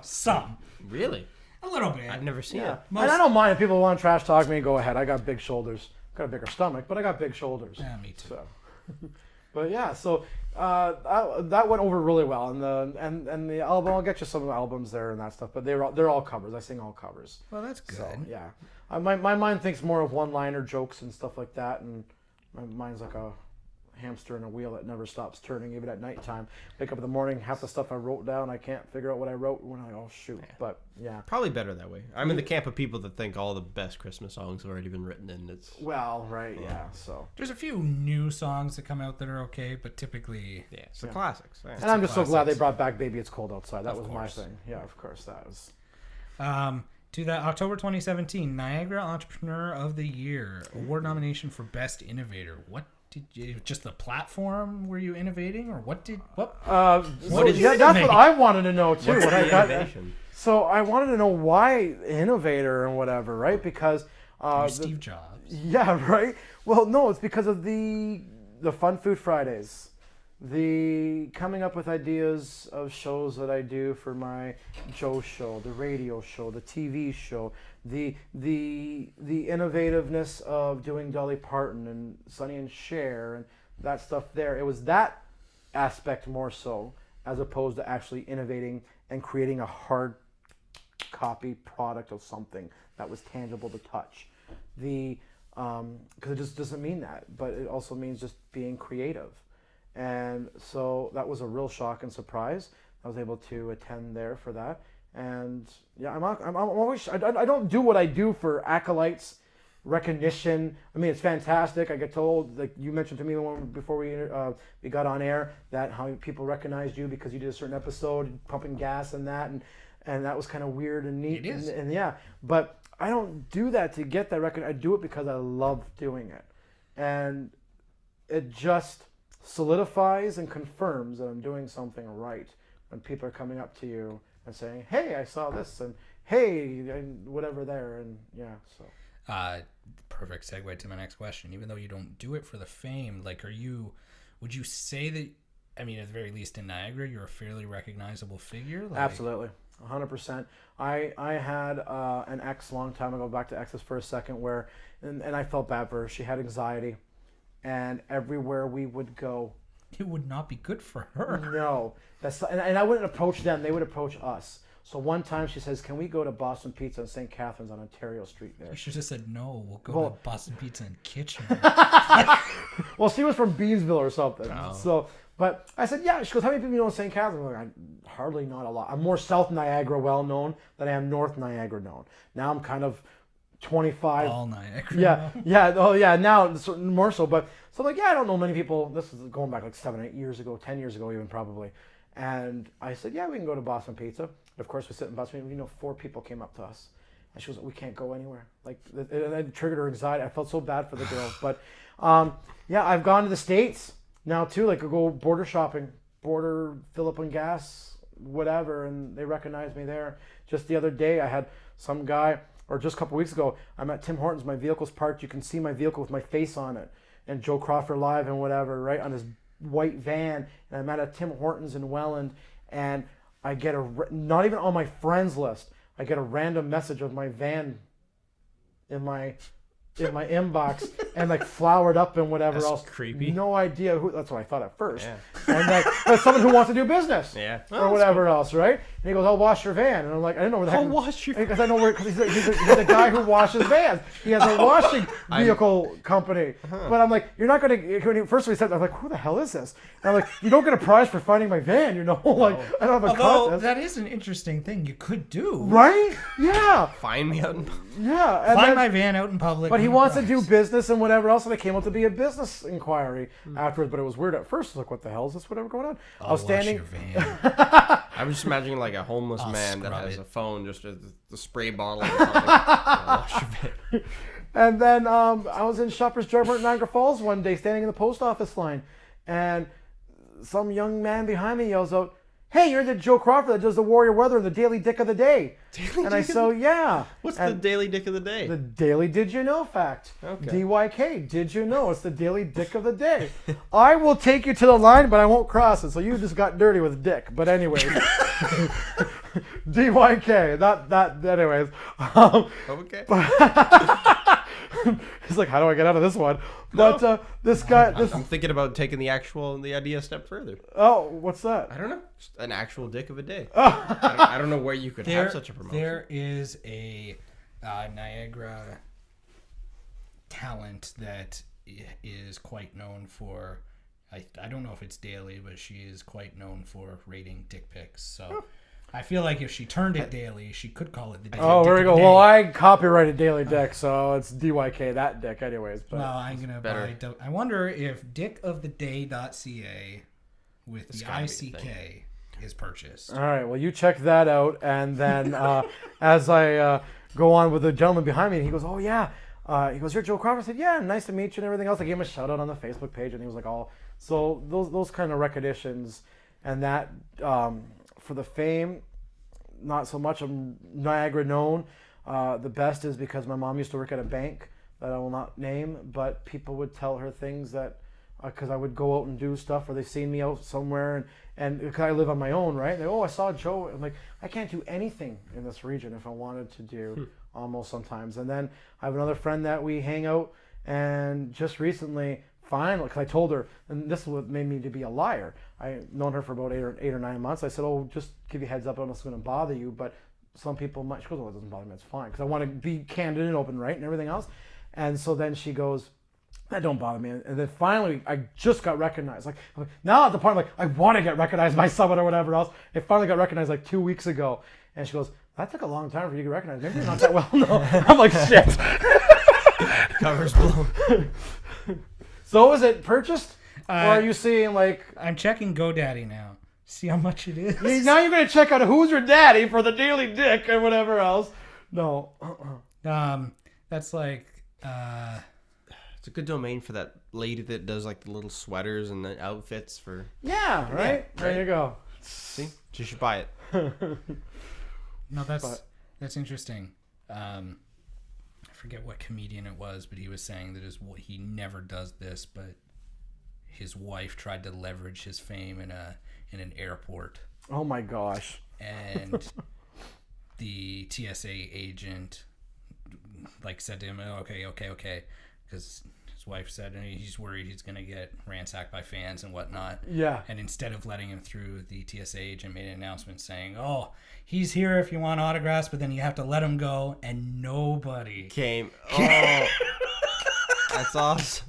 some. Really? A little bit. I've never seen Yeah, it. and I don't mind if people want to trash talk me. Go ahead. I got big shoulders. Got a bigger stomach, but I got big shoulders. Yeah, me too. So, but yeah, so that went over really well, and the album. I'll get you some albums there and that stuff, but they're all covers. I sing all covers. Well, that's good. So yeah, my mind thinks more of one-liner jokes and stuff like that, and my mind's like a hamster in a wheel that never stops turning, even at nighttime. Wake up in the morning, half the stuff I wrote down, I can't figure out what I wrote. When I'm like, oh shoot. Yeah. But yeah. Probably better that way. I'm in the camp of people that think all the best Christmas songs have already been written, and it's Well, right, yeah. So. There's a few new songs that come out that are okay, but typically... yeah, it's the classics. Yeah. And I'm just so glad they classics. brought back Baby It's Cold Outside. That Of was course. my thing. Yeah, of course, that was. To that October 2017 Niagara Entrepreneur of the Year award nomination for Best Innovator. What did you... Just the platform were you innovating, or what did... What did you That's innovate? what I wanted to know, too. What's When I the got innovation? So I wanted to know why innovator and whatever, right? Because You're Steve Jobs. yeah, right. Well, no, it's because of the Fun Food Fridays, the coming up with ideas of shows that I do for my Joe show, the radio show, the TV show, the innovativeness of doing Dolly Parton and Sonny and Cher and that stuff there. It was that aspect more so, as opposed to actually innovating and creating a hard copy product of something that was tangible to touch. Because it just doesn't mean that, but it also means just being creative. And so that was a real shock and surprise. I was able to attend there for that. And yeah, I'm always, I don't do what I do for acolytes, recognition. I mean, it's fantastic. I get told, like you mentioned to me before we got on air, that how people recognized you because you did a certain episode, pumping gas and that, and that was kind of weird and neat. It is. And yeah, but I don't do that to get that record. I do it because I love doing it. And it just solidifies and confirms that I'm doing something right when people are coming up to you and saying, hey, I saw this, and hey, and whatever there, and yeah, so. Perfect segue to my next question. Even though you don't do it for the fame, like, would you say that, I mean, at the very least in Niagara, you're a fairly recognizable figure? Like, Absolutely. 100%. I had an ex long time ago, back to exes for a second, where, and I felt bad for her. She had anxiety, and everywhere we would go, it would not be good for her. no, and I wouldn't approach them. They would approach us. So one time she says, can we go to Boston Pizza in St. Catharines on Ontario Street there? You should have said no. We'll go to Boston Pizza in Kitchener. Well, she was from Beansville or something. Oh. So, but I said, yeah. She goes, how many people you know in St. Catharines? I'm like, hardly, not a lot. I'm more South Niagara well known than I am North Niagara known. Now I'm kind of 25. All Niagara. Yeah, yeah, oh yeah. Now it's more so, but so I'm like, yeah, I don't know many people. This is going back like 7, 8 years ago, 10 years ago, even probably. And I said, yeah, we can go to Boston Pizza. Of course, we sit in Boston. 4 people came up to us, and she was like, we can't go anywhere. Like, it triggered her anxiety. I felt so bad for the girl, but yeah, I've gone to the States now too. Like, I go border shopping, fill up on gas, whatever, and they recognize me there. Just the other day, I had some guy, or just a couple weeks ago, I'm at Tim Hortons. My vehicle's parked. You can see my vehicle with my face on it, and Joe Crawford live and whatever, right on his white van. And I'm at a Tim Hortons in Welland, and I get not even on my friends list, I get a random message of my van in my inbox, and like flowered up and whatever That's else. creepy. No idea who. That's what I thought at first. Yeah. And like, but someone who wants to do business. Yeah. Or whatever else, right? And he goes, I'll wash your van. And I'm like, I didn't know where the heck. I'll wash your Because I know where, because he's a guy who washes vans. He has a washing vehicle company. But I'm like, you're not going to, first he said, I'm like, who the hell is this? And I'm like, you don't get a prize for finding my van, you know? Like, I don't have a Although, contest. that is an interesting thing you could do. Right? Yeah. Find me out in... Yeah. And Find then- my van out in public. But he win a wants to do prize. business and whatever else, and it came out to be a business inquiry afterwards. But it was weird at first. Like, what the hell is this? Whatever going on? I was Wash standing. your van. I'm just imagining like a homeless I'll man that scrub has it. a phone, just the spray bottle or something. Wash your van. And then I was in Shoppers Drug Mart in Niagara Falls one day, standing in the post office line, and some young man behind me yells out, "Hey, you're the Joe Crawford that does the Warrior Weather and the Daily Dick of the Day." And I said, "Yeah." What's the And daily dick of the day? the Daily Did You Know fact? Okay. DYK, did you know? It's the Daily Dick of the Day. I will take you to the line, but I won't cross it. So you just got dirty with dick. But anyways, DYK. Not that. Anyways. Okay. He's like, how do I get out of this one? But this guy, I'm thinking about taking the idea a step further. oh, what's that? I don't know. Just an actual dick of a day. I don't know where you could have such a promotion. There is a Niagara talent that is quite known for I don't know if it's daily, but she is quite known for rating dick pics. So I feel like if she turned it daily, she could call it the daily. Oh, dick there we of go. the Well, day. I copyrighted Daily Dick, so it's DYK that dick, anyways. But Well, I'm gonna buy. I wonder if dickoftheday.ca with the ICK is purchased. all right, well, you check that out, and then as I go on with the gentleman behind me, he goes, "Oh yeah," he goes, "You're Joe Crawford." I said, "Yeah, nice to meet you," and everything else. I gave him a shout out on the Facebook page, and he was like, "Oh." So those kind of recognitions, and that for the fame, not so much. I'm Niagara known. The best is because my mom used to work at a bank that I will not name, but people would tell her things that because I would go out and do stuff, or they seen me out somewhere, and because I live on my own, right? They, I saw Joe. I'm like, I can't do anything in this region if I wanted to do, almost sometimes. And then I have another friend that we hang out, and just recently, finally, because I told her, and this is what made me to be a liar. I've known her for about 8 or 9 months. I said, "Oh, just give you a heads up. I don't know if it's going to bother you, but some people might." She goes, "Oh, it doesn't bother me. It's fine," because I want to be candid and open, right, and everything else. And so then she goes, "That don't bother me." And then finally, I just got recognized. Like now at the point, like I want to get recognized by someone or whatever else. It finally got recognized like 2 weeks ago. And she goes, "That took a long time for you to get recognized. Maybe you're not that well known." I'm like, shit. Cover's blown. So is it purchased? Or are you seeing like... I'm checking GoDaddy now. See how much it is. Now you're going to check out Who's Your Daddy for the Daily Dick and whatever else. No. That's like... It's a good domain for that lady that does like the little sweaters and the outfits for. Yeah, right? Yeah, There you go. See, she should buy it. No, that's interesting. I forget what comedian it was, but he was saying that he never does this, but his wife tried to leverage his fame in an airport, Oh my gosh. and the TSA agent like said to him, "Oh, okay," because his wife said he's worried he's gonna get ransacked by fans and whatnot. Yeah. And instead of letting him through, the TSA agent made an announcement saying, "Oh, he's here if you want autographs, but then you have to let him go." And nobody Came. Oh, that's awesome.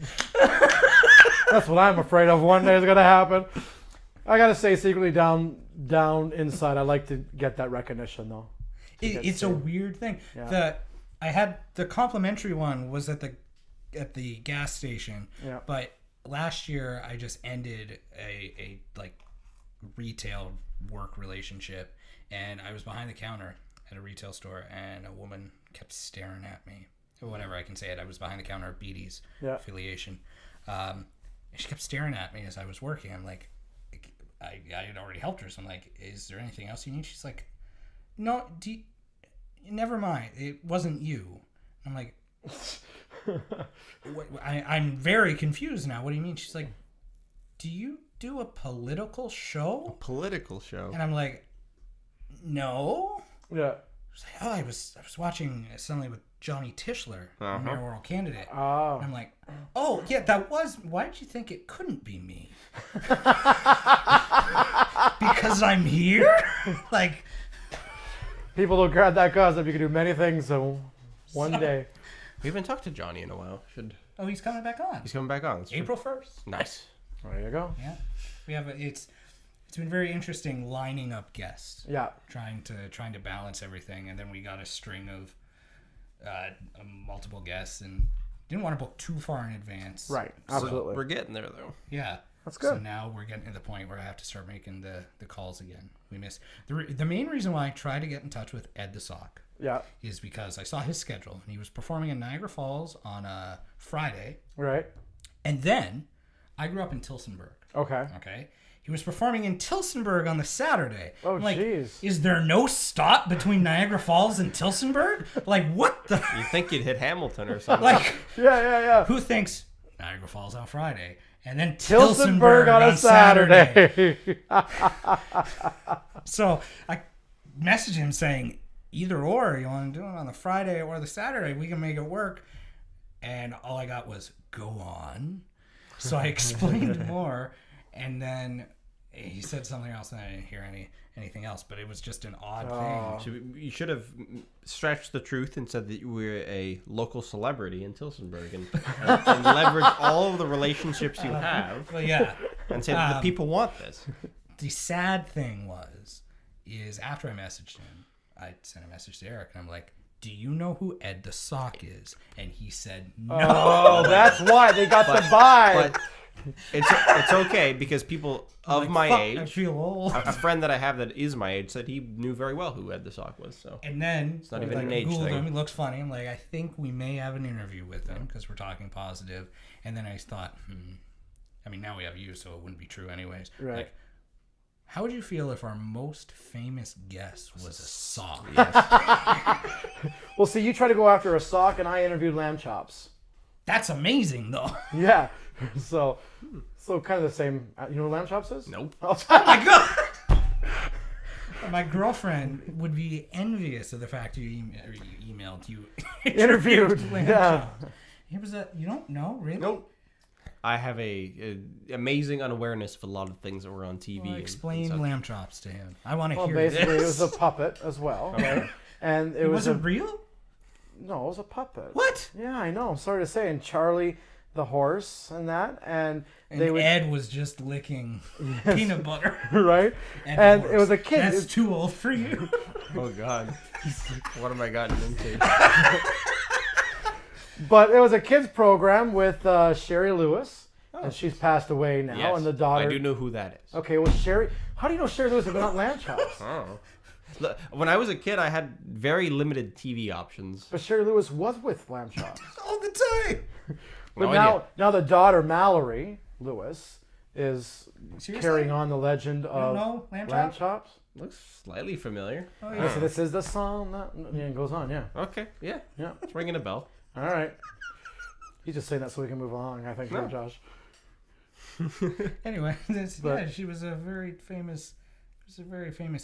That's what I'm afraid of one day is going to happen. I got to say, secretly down inside, I like to get that recognition, though. It's a weird thing. Yeah. I had the complimentary one was at the gas station. Yeah. But last year I just ended a like retail work relationship, and I was behind the counter at a retail store, and a woman kept staring at me. Whatever I can say it. I was behind the counter at BD's affiliation. And she kept staring at me as I was working. I'm like, I had already helped her, so I'm like, "Is there anything else you need?" She's like, "No, never mind. It wasn't you." I'm like, I'm very confused now. What do you mean? She's like, "Do you do a political show?" Political show. And I'm like, "No." Yeah. She's like, "Oh, I was watching something with Johnny Tischler, mayoral candidate." Oh. And I'm like, "Oh, yeah, that was... Why did you think it couldn't be me?" Because I'm here? Like... People don't grab that concept. You can do many things in one day. We haven't talked to Johnny in a while. Oh, he's coming back on. He's coming back on. April 1st. Nice. There you go. Yeah. We have it's been very interesting lining up guests. Yeah. Trying to balance everything, and then we got a string of multiple guests, and didn't want to book too far in advance. Right. Absolutely. We're getting there though. Yeah. That's good. So now we're getting to the point where I have to start making the calls again. We miss the main reason why I try to get in touch with Ed the Sock. Yeah. Is because I saw his schedule, and he was performing in Niagara Falls on a Friday, Right. and then I grew up in Tillsonburg. Okay. Okay. He was performing in Tillsonburg on the Saturday. Oh, I'm like, jeez. Is there no stop between Niagara Falls and Tillsonburg? Like, what the? You think you'd hit Hamilton or something? Like, Yeah. who thinks Niagara Falls on Friday and then Tillsonburg Tillsonburg on a Saturday. So I messaged him saying, either or, you want to do it on the Friday or the Saturday, we can make it work. And all I got was, "Go on." So I explained more, and then he said something else, and I didn't hear anything else. But it was just an odd thing. You should have stretched the truth and said that you were a local celebrity in Tillsonburg and leverage all of the relationships you have. Well, yeah. and say that the people want this. The sad thing is after I messaged him, I sent a message to Eric, and I'm like, do you know who Ed the Sock is? And he said, no. Oh, that's why they got the vibe. But it's okay, because people of my age, I feel old. a friend that I have that is my age said he knew very well who Ed the Sock was. So And then it's not even an age Googled thing. him. He looks funny. I'm like, I think we may have an interview with him because we're talking positive. And then I thought, I mean, now we have you, so it wouldn't be true anyways. Right. Like, how would you feel if our most famous guest was a sock? Well, see, you tried to go after a sock, and I interviewed lamb chops. That's amazing, though. Yeah. So kind of the same. You know what lamb chops is? Nope. Oh my God! My girlfriend would be envious of the fact you emailed you Interviewed. Lamb Yeah. Chops. It was you don't know, really? Nope. I have a amazing unawareness of a lot of things that were on TV. Well, and explain such. lamb chops to him. I want to Well, hear basically, this. it was a puppet as well, right? And it was wasn't real? No, it was a puppet. What? Yeah, I know. I'm sorry to say. And Charlie the horse and that, and they would Ed was just licking peanut butter. right, Ed and the it was a horse. kid. That's too old for you. Oh God, what have I gotten into? But it was a kids program with Sherry Lewis, and she's passed away now, Yes, and the daughter. I do know who that is. Okay, well, Sherry. How do you know Sherry Lewis if not lamb chops? Oh. Look, when I was a kid, I had very limited TV options. But Sherry Lewis was with lamb chops. All the time. But No now the daughter Mallory Lewis is Seriously? carrying on the legend You of don't know lamb lamb chops? chops. Looks slightly familiar. Oh, Yeah, yeah. so this is the song that yeah, it goes on. Yeah, Okay, yeah, yeah. it's ringing a bell. All right. He's just saying that so we can move along. I think, No. Josh. Anyway, But- yeah, she was a very famous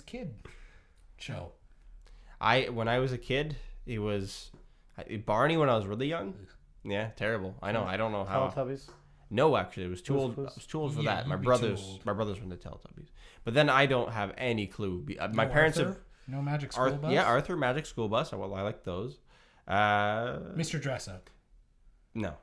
kid show. When I was a kid, it was Barney when I was really young. Yeah, terrible. I know. I don't know how. Teletubbies. No, actually, it was too Blue's old. I Clues? was too old for Yeah, that. My you'd be brothers, too old. my brothers were into Teletubbies. But then I don't have any clue. My parents Arthur? have. No Magic School Bus? Yeah, Arthur, Magic School Bus. Well, I like those. Mr. Dress Up. No.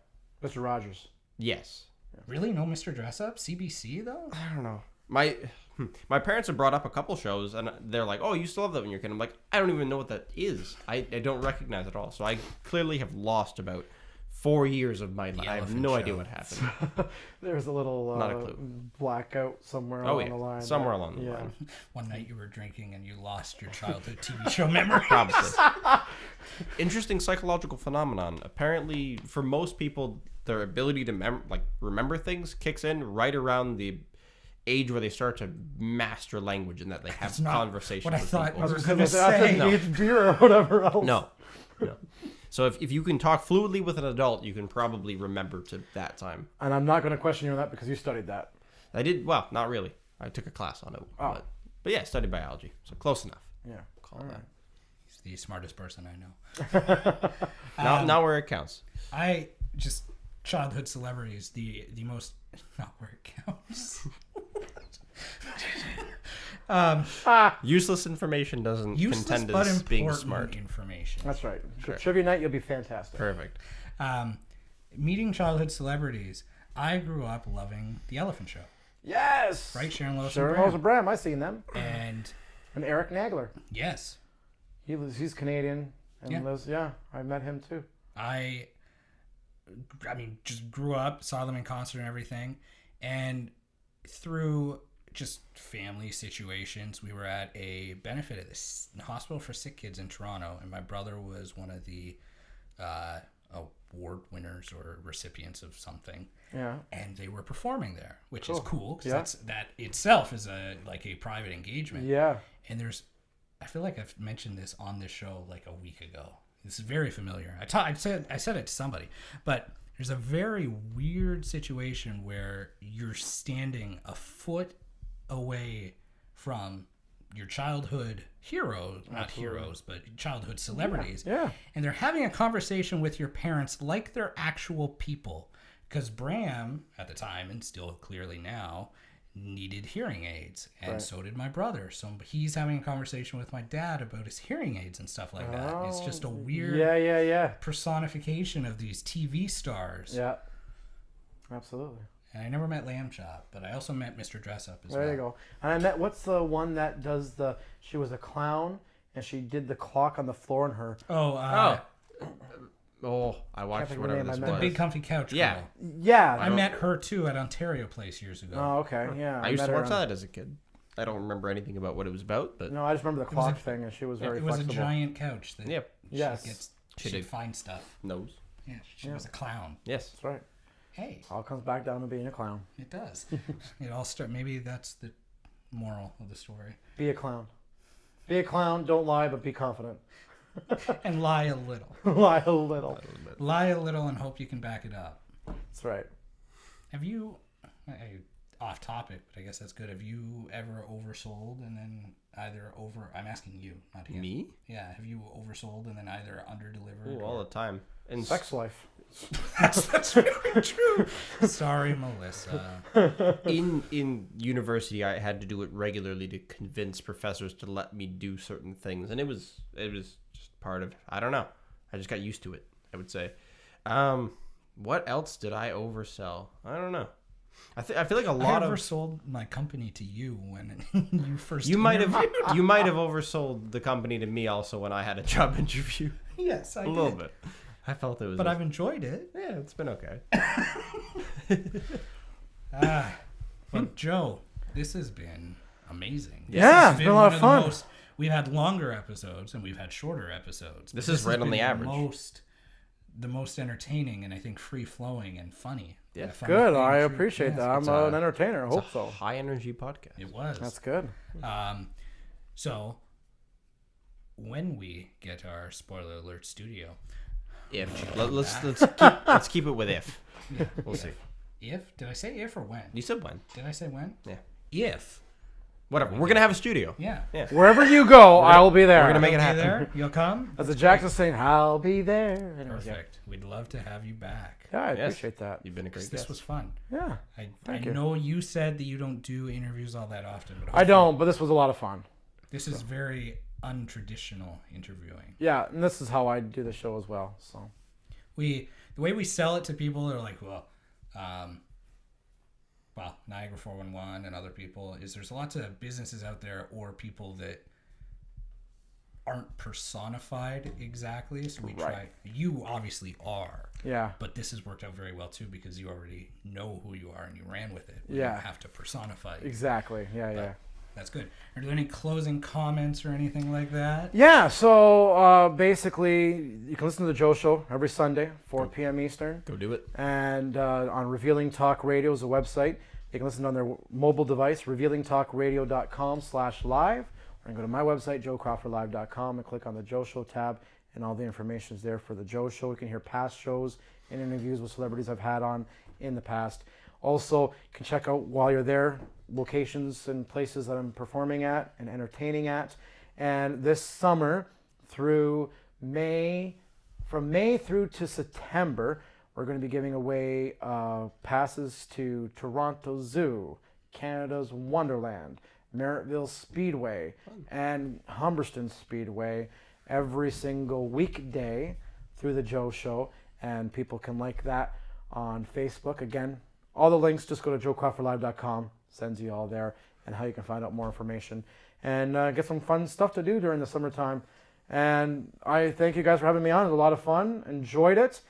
Mr. Rogers. Yes. Really? No Mr. Dress Up? CBC, though? I don't know. My parents have brought up a couple shows, and they're like, "Oh, you still have that when you're a kid." I'm like, I don't even know what that is. I don't recognize it at all. So I clearly have lost about 4 years of my life. I have Elephant no Show. idea what happened. There's a little Not a clue. blackout somewhere Oh, along yeah. the line. Somewhere along the yeah. line. One night you were drinking and you lost your childhood TV show memory. Probably. Interesting psychological phenomenon. Apparently, for most people, their ability to remember things kicks in right around the age where they start to master language and that they have That's not conversations what I with thought people. you were Because going to it's after say. he No. eats beer or whatever else. No. So if you can talk fluidly with an adult, you can probably remember to that time. And I'm not going to question you on that because you studied that. I did, well, not really. I took a class on it. Oh. But yeah, studied biology. So close enough. Yeah. Call All it right. He's the smartest person I know. Now where it counts. I just childhood celebrities, the most not where it counts. Useless information doesn't Useless contend but as being important smart. information. That's right. Sure. Trivia night, you'll be fantastic. Perfect. Meeting childhood celebrities. I grew up loving The Elephant Show. Yes. Right, Sharon Lois Sharon and Lois and Bram. I've seen them. And And Eric Nagler. yes, He's Canadian and Yeah. lives. Yeah, I met him too. I mean, just grew up, saw them in concert and everything. And through just family situations, we were at a benefit at this hospital for sick kids in Toronto, and my brother was one of the award winners or recipients of something. Yeah. And they were performing there, which is Cool. cool because Yeah. that itself is a private engagement. Yeah. And I feel like I've mentioned this on this show like a week ago. This is very familiar. I said it to somebody, but there's a very weird situation where you're standing a foot away from your childhood heroes, not heroes, but childhood celebrities. Yeah. And they're having a conversation with your parents like they're actual people. Because Bram, at the time, and still clearly now, needed hearing aids. And Right. so did my brother. So he's having a conversation with my dad about his hearing aids and stuff like that. It's just a weird Yeah. personification of these TV stars. Yeah. Absolutely. And I never met Lamb Chop, but I also met Mr. Dress Up as well. There you go. And I met, what's the one that does she was a clown and she did the clock on the floor in her. I watched think of her whatever name. this I was. met The big comfy couch Yeah. girl. Yeah. I met her too at Ontario Place years ago. Oh, okay. Yeah. I used met to her watch on- that as a kid. I don't remember anything about what it was about, but No, I just remember the was clock a- thing and she was It very was flexible. a giant couch that yep, Yes. she did. find stuff. nose. Yeah, she was a clown. Yes. That's right. Hey, All comes back down to being a clown. it does. It all start. Maybe that's the moral of the story. Be a clown. Be a clown. Don't lie, but be confident. And lie a little. Lie a little. Lie a little and hope you can back it up. That's right. Have you, off topic, but I guess that's good. Have you ever oversold and then I'm asking you, not him. Me? Yeah. Have you oversold and then either underdelivered? Ooh, all the time. And Sex life. That's very true. Sorry, Melissa. in university, I had to do it regularly to convince professors to let me do certain things, and it was just part of. I don't know. I just got used to it, I would say. What else did I oversell? I don't know. I feel like a lot I of oversold my company to you when you first. you might interviewed. have oversold the company to me also when I had a job interview. Yes, I A did. little bit. I felt it was. But I've enjoyed it. Yeah, it's been okay. But Joe, this has been amazing. This Yeah, has it's been a lot of one the fun. We've had longer episodes and we've had shorter episodes. This But is right has on the been average. The most entertaining and I think free flowing and funny. Yeah. A funny Good. thing, I true. appreciate Yes, that. I'm it's an entertainer. I It's a hope so. high energy podcast. It was. That's good. So when we get our spoiler alert studio, If let's keep it with if. We'll see. did I say if or when? You said when? Did I say when? Yeah. If. Whatever. We're gonna have a studio. Yeah. Wherever you go, I will be there. we're gonna make it You'll be happen. there? You'll come? As the Jackson's saying, I'll be there. Anyway, Perfect. We'd love to have you back. Yeah, I Yes. appreciate that. You've been a great This guest. was fun. Yeah. I Thank you. know you said that you don't do interviews all that often, but I don't, but this was a lot of fun. This is very untraditional interviewing. Yeah, and this is how I do the show as well. So The way we sell it to people are like, well, Niagara 411 and other people is there's lots of businesses out there or people that aren't personified exactly. So we try. You obviously are. yeah, But this has worked out very well too because you already know who you are and you ran with it. Yeah. You have to personify you. exactly. Yeah. That's good. Are there any closing comments or anything like that? Yeah, so basically, you can listen to the Joe Show every Sunday, 4 p.m. Eastern. Go do it. And on Revealing Talk Radio is a website. You can listen on their mobile device, revealingtalkradio.com/live. Or you can go to my website, joecrawfordlive.com, and click on the Joe Show tab, and all the information is there for the Joe Show. You can hear past shows and interviews with celebrities I've had on in the past. Also, you can check out, while you're there, locations and places that I'm performing at and entertaining at. And this summer, through from May through to September, we're going to be giving away passes to Toronto Zoo, Canada's Wonderland, Merrittville Speedway, and Humberston Speedway every single weekday through the Joe Show. And people can like that on Facebook. Again, all the links, just go to joecrawfordlive.com, sends you all there, and how you can find out more information and get some fun stuff to do during the summertime. And I thank you guys for having me on. It was a lot of fun. Enjoyed it.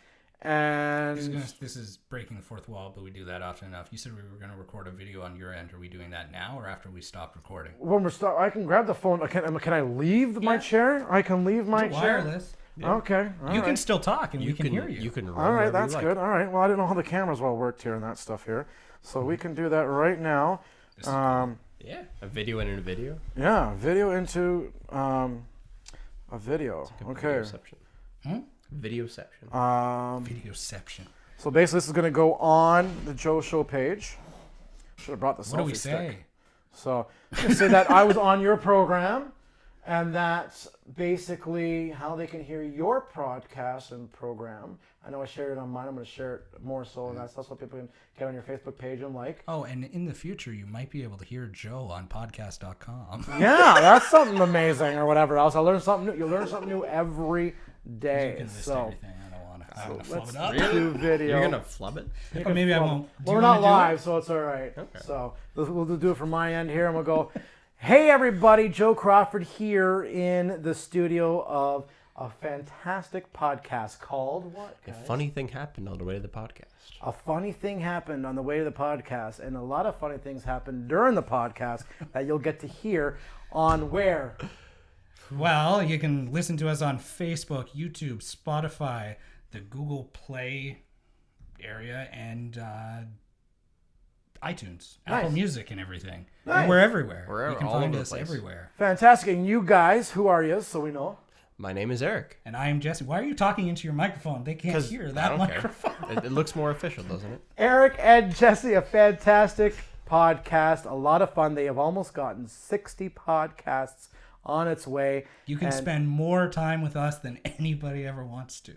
And This is breaking the fourth wall, but we do that often enough. You said we were going to record a video on your end. Are we doing that now or after we stop recording? when I can grab the phone. Can I leave my chair? I can leave my chair. Wireless. Okay. all You can right. still talk and we can hear you. You can. All run right, wherever that's you like. good. All right. Well, I didn't know how the cameras all worked here and that stuff here, so we can do that right now. This is cool. Yeah, a video and a video. Yeah, video into a video. Okay. Videoception. Videoception. Videoception. So basically, this is going to go on the Joe Show page. Should have brought the selfie What do we stick. say? So you can say that I was on your program, and that's basically how they can hear your podcast and program. I know I shared it on mine. I'm going to share it more so, and that's also people can get on your Facebook page and like. Oh, and in the future, you might be able to hear Joe on podcast.com. Yeah, that's something amazing or whatever else. I learn something new. You learn something new every day. You can list So everything. I don't want to. I'm gonna let's flub it up. do video. You're gonna flub it? You Or can maybe I flub it. won't. Do Well, you we're not wanna do it? live, so it's all right. Okay. So we'll do it from my end here, and we'll go. Hey everybody, Joe Crawford here in the studio of a fantastic podcast called what? A Guys? funny thing happened on the way to the podcast. A funny thing happened on the way to the podcast, and a lot of funny things happened during the podcast that you'll get to hear on where? Well, you can listen to us on Facebook, YouTube, Spotify, the Google Play area, and iTunes, Apple Nice. Music, and everything. Nice. And we're everywhere. We're you can all find over the us place. everywhere. Fantastic. And you guys, who are you? So we know. My name is Eric. And I am Jesse. Why are you talking into your microphone? They can't hear I that don't microphone. care. It looks more official, doesn't it? Eric and Jesse, a fantastic podcast. A lot of fun. They have almost gotten 60 podcasts on its way. You can And spend more time with us than anybody ever wants to.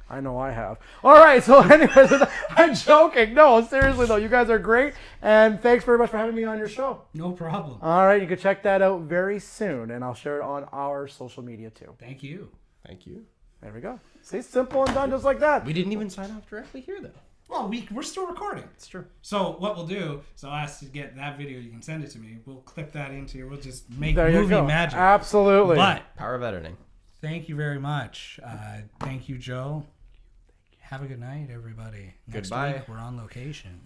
I know I have. All right. So anyways, I'm joking. No, seriously though. You guys are great. And thanks very much for having me on your show. No problem. All right. You can check that out very soon. And I'll share it on our social media too. Thank you. Thank you. There we go. See, simple and done just like that. We didn't even sign off directly here, though. Well, we're still recording. It's true. So what we'll do, so I'll ask you to get that video, you can send it to me. We'll clip that into, we'll just make There you movie go. magic. Absolutely. But Power of editing. thank you very much. Thank you, Joe. Have a good night, everybody. Next Goodbye. week, we're on location.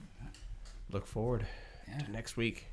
Look forward Yeah. to next week.